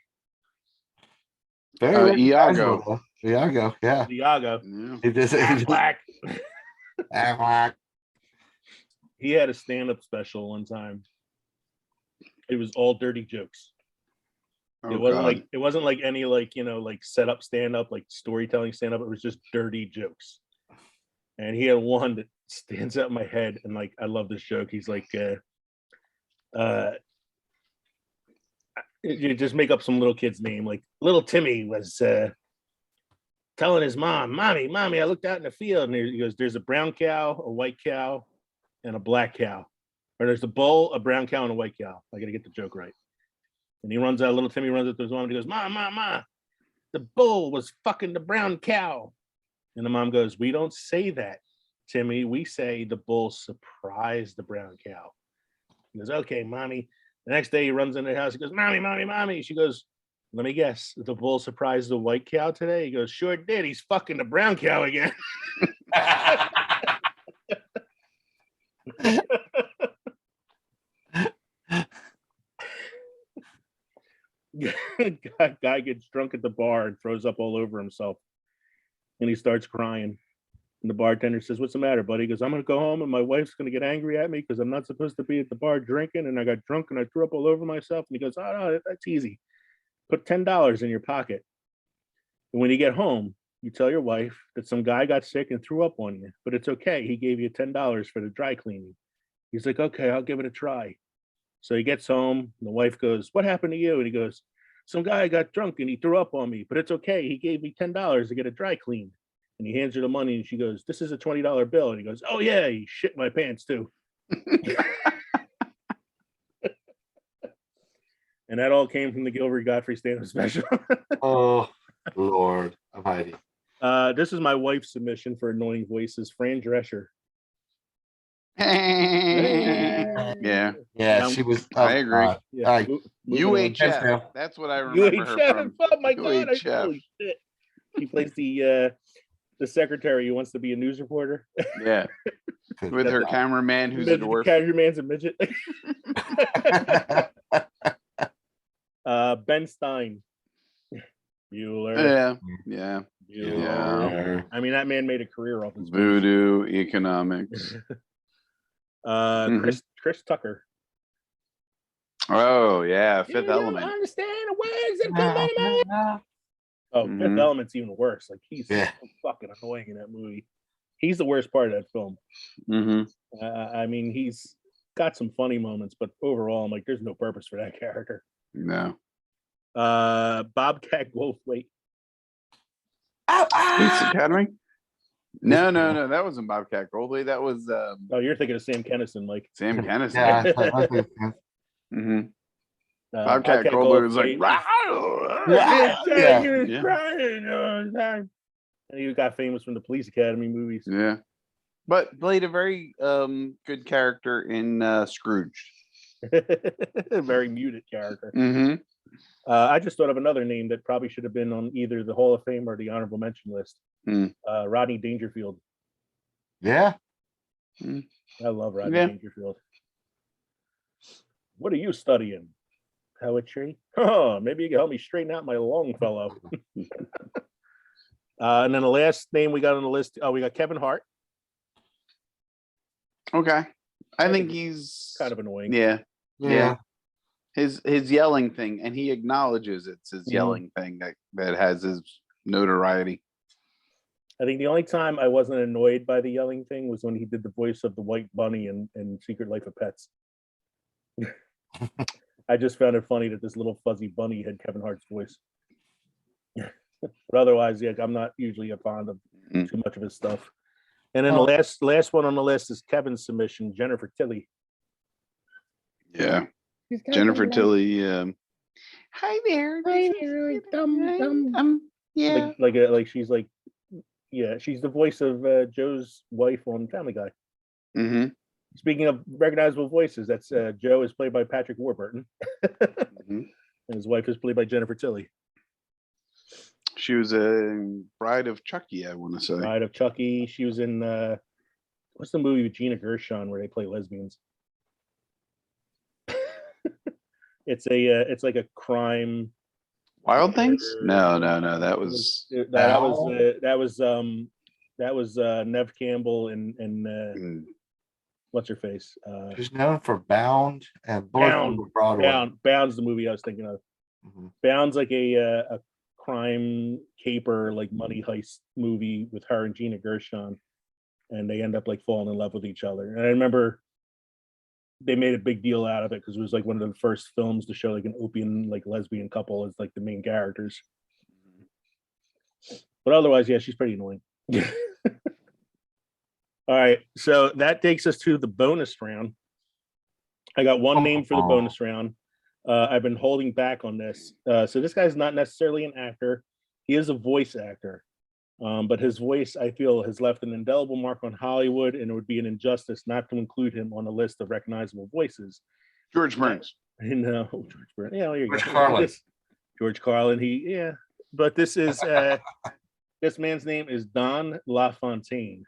Very Iago. recognizable, though. Iago, yeah. Iago. Yeah. He just Quack. quack. He had a stand-up special one time. It was all dirty jokes. Oh, It wasn't God. like any like set up stand-up, like storytelling stand-up. It was just dirty jokes. And he had one that stands out in my head, and like I love this joke. He's like, you just make up some little kid's name, like little Timmy was telling his mom, mommy, I looked out in the field, and he goes, there's a brown cow, a white cow, and a black cow. Or there's a bull, a brown cow, and a white cow. I gotta get the joke right. And he runs out, little Timmy runs up to his mom and he goes, Ma, the bull was fucking the brown cow. And the mom goes, we don't say that, Timmy. We say the bull surprised the brown cow. He goes, okay, mommy. The next day he runs in the house. He goes, mommy. She goes, let me guess, the bull surprised the white cow today? He goes, sure did. He's fucking the brown cow again. Guy gets drunk at the bar and throws up all over himself. And he starts crying. And the bartender says, what's the matter, buddy? He goes, I'm going to go home and my wife's going to get angry at me because I'm not supposed to be at the bar drinking. And I got drunk and I threw up all over myself. And he goes, oh, no, that's easy. Put $10 in your pocket. And when you get home, you tell your wife that some guy got sick and threw up on you. But it's okay. He gave you $10 for the dry cleaning. He's like, okay, I'll give it a try. So he gets home. And the wife goes, what happened to you? And he goes, some guy got drunk and he threw up on me. But it's okay. He gave me $10 to get it dry cleaned. And he hands her the money and she goes, this is a $20 bill. And he goes, oh yeah, he shit my pants too. And that all came from the Gilbert Godfrey stand-up special. Oh, Lord Almighty. This is my wife's submission for annoying voices, Fran Drescher. Yeah. Yeah, she was. I agree. God. Yeah. UHF. That's what I remember her UHF. from. Oh my God. UHF. Holy shit. She plays the secretary who wants to be a news reporter. Yeah. With her cameraman who's a dwarf. Cameraman's a midget. Ben Stein. Bueller. Yeah. Bueller. I mean, that man made a career off his voodoo economics. Chris Tucker. Oh yeah, Fifth Element. Understand the words that come out. Oh, Fifth Element's even worse. Like he's so fucking annoying in that movie. He's the worst part of that film. I mean, he's got some funny moments, but overall, I'm like, there's no purpose for that character. No. Bobcat Goldthwait. Police Academy? No. That wasn't Bobcat Goldthwait. That was. Oh, you're thinking of Sam Kinison, like Sam Kinison. Yeah. Bobcat Goldthwait was like, crying all the time. And he got famous from the Police Academy movies. Yeah, but played a very good character in Scrooge. A very muted character. I just thought of another name that probably should have been on either the Hall of Fame or the honorable mention list. Rodney Dangerfield. Yeah. I love Rodney Dangerfield. What are you studying? Poetry? Oh, maybe you can help me straighten out my Longfellow. And then the last name we got on the list, we got Kevin Hart. Okay. I think he's kind of annoying. Yeah. His yelling thing, and he acknowledges it's his yelling thing that has his notoriety. I think the only time I wasn't annoyed by the yelling thing was when he did the voice of the White Bunny in Secret Life of Pets. I just found it funny that this little fuzzy bunny had Kevin Hart's voice. But otherwise, yeah, I'm not usually a fond of too much of his stuff. And then the last one on the list is Kevin's submission, Jennifer Tilly. Yeah. Jennifer Tilly. Hi there. Yeah. Like she's like, yeah, she's the voice of Joe's wife on Family Guy. Speaking of recognizable voices, that's Joe is played by Patrick Warburton, Mhm. and his wife is played by Jennifer Tilly. She was a Bride of Chucky, I want to say. Bride of Chucky. She was in what's the movie with Gina Gershon where they play lesbians? It's like a crime. Wild Things? No. That was that was Nev Campbell and mm, what's her face? She's known for Bound and both Bound. were Broadway. Bound's the movie I was thinking of. Mhm. Bound's like a crime caper, like money heist movie with her and Gina Gershon, and they end up like falling in love with each other. And I remember they made a big deal out of it because it was like one of the first films to show like an open like lesbian couple as like the main characters. But otherwise, yeah, she's pretty annoying. All right, so that takes us to the bonus round. I got one name for the bonus round. I've been holding back on this. So this guy's not necessarily an actor. He is a voice actor. But his voice, I feel, has left an indelible mark on Hollywood, and it would be an injustice not to include him on a list of recognizable voices. George Burns. No, George Burns. Yeah, there you George go. Carlin. George Carlin. But this is this man's name is Don LaFontaine.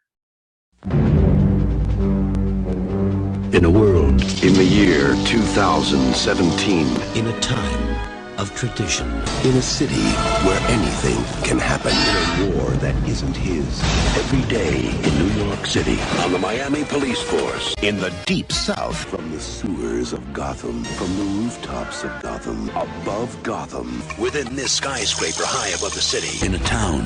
In a world, in the year 2017, In a time of tradition, in a city where anything can happen, in a war that isn't his, every day in New York City, on the Miami Police Force, in the Deep South, from the sewers of Gotham, from the rooftops of Gotham, above Gotham, within this skyscraper high above the city, in a town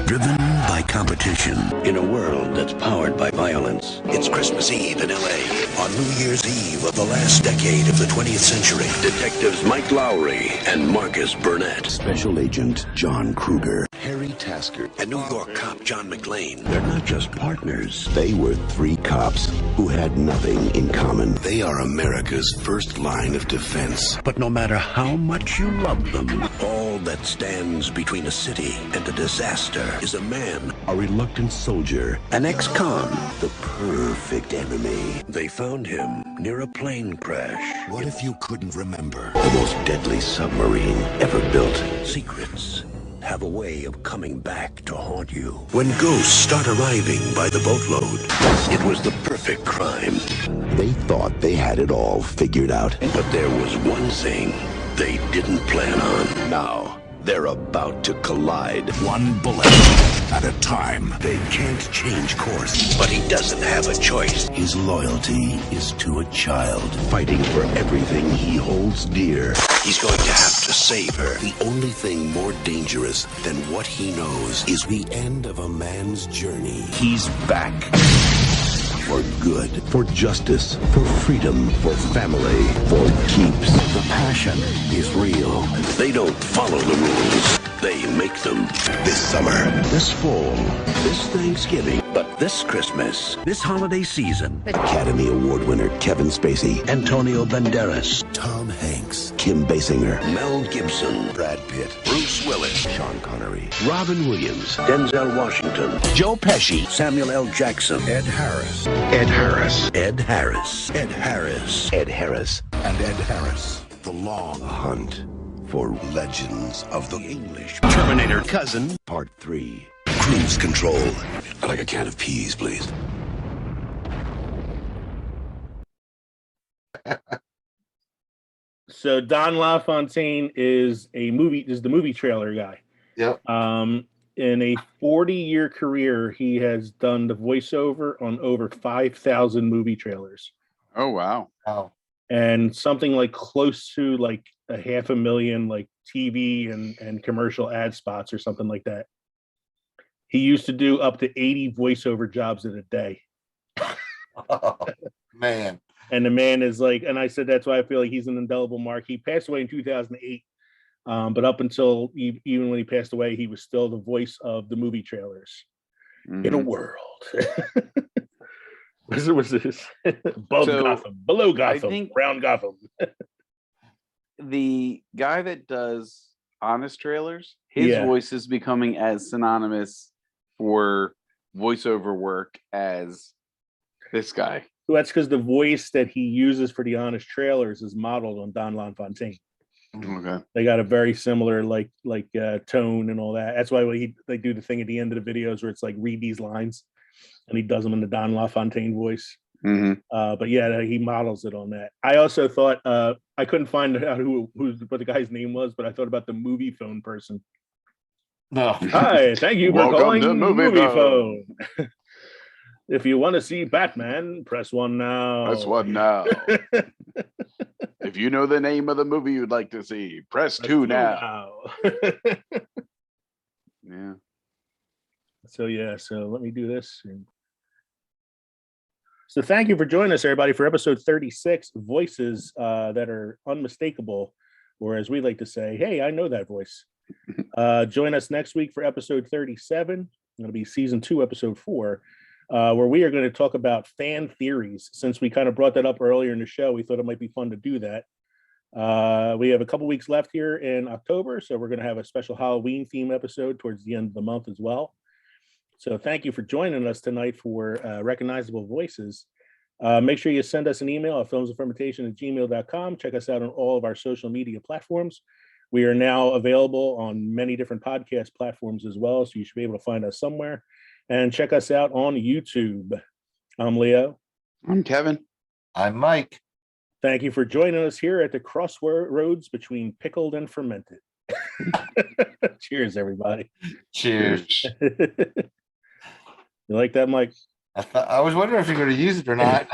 driven by competition, in a world that's powered by violence. It's Christmas Eve in L.A. On New Year's Eve of the last decade of the 20th century, detectives Mike Lowry and Marcus Burnett, Special Agent John Kruger, Harry Tasker, and New York cop John McClane. They're not just partners. They were three cops who had nothing in common. They are America's first line of defense. But no matter how much you love them, all that stands between a city and a disaster is a man, a reluctant soldier, an ex-con, the perfect enemy. They found him near a plane crash. what if you couldn't remember? The most deadly submarine ever built. Secrets have a way of coming back to haunt you. When ghosts start arriving by the boatload, it was the perfect crime. They thought they had it all figured out. But there was one thing they didn't plan on. Now, they're about to collide. One bullet at a time. They can't change course, but he doesn't have a choice. His loyalty is to a child, fighting for everything he holds dear. He's going to have to save her. The only thing more dangerous than what he knows is the end of a man's journey. He's back. For good, for justice, for freedom, for family, for keeps. The passion is real. They don't follow the rules. They make them. This summer, this fall, this Thanksgiving, but this Christmas, this holiday season, Academy Award winner Kevin Spacey, Antonio Banderas, Tom Hanks, Kim Basinger, Mel Gibson, Brad Pitt, Bruce Willis, Sean Connery, Robin Williams, Denzel Washington, Joe Pesci, Samuel L. Jackson, Ed Harris, Ed Harris, Ed Harris, Ed Harris, Ed Harris, And Ed Harris, the long Hunt for Legends of the English Terminator Cousin, Part 3. Cruise Control. I'd like a can of peas, please. So Don LaFontaine is the movie trailer guy. Yep. In a 40-year career, he has done the voiceover on over 5,000 movie trailers. Oh, wow. Oh, And something like close to like 500,000 like TV and commercial ad spots or something like that. He used to do up to 80 voiceover jobs in a day. man. And the man is like, and I said, that's why I feel like he's an indelible mark. He passed away in 2008. But up until even when he passed away, he was still the voice of the movie trailers. In a world. What's this? Above So, Gotham, below Gotham, think- around Gotham. The guy that does honest trailers, his Yeah. voice is becoming as synonymous for voiceover work as this guy. Well, that's because the voice that he uses for the Honest Trailers is modeled on Don LaFontaine. Okay. They got a very similar tone and all that. That's why they do the thing at the end of the videos where it's like read these lines, and he does them in the Don LaFontaine voice. Mm-hmm. But yeah, he models it on that. I also thought I couldn't find out what the guy's name was, but I thought about the movie phone person. No. Hi, thank you for Welcome calling to Movie phone. If you want to see Batman, press 1 now. Press 1 now. If you know the name of the movie you'd like to see, press 2 now. Yeah. So let me do this. So thank you for joining us, everybody, for episode 36, voices that are unmistakable, or as we like to say, hey, I know that voice. Join us next week for episode 37. It'll be season 2, episode 4, where we are going to talk about fan theories. Since we kind of brought that up earlier in the show, we thought it might be fun to do that. We have a couple weeks left here in October, so we're going to have a special Halloween theme episode towards the end of the month as well. So thank you for joining us tonight for Recognizable Voices. Make sure you send us an email at filmsandfermentation@gmail.com. Check us out on all of our social media platforms. We are now available on many different podcast platforms as well, so you should be able to find us somewhere. And check us out on YouTube. I'm Leo. I'm Kevin. I'm Mike. Thank you for joining us here at the crossroads between pickled and fermented. Cheers, everybody. Cheers. You like that, Mike? I was wondering if you're going to use it or not.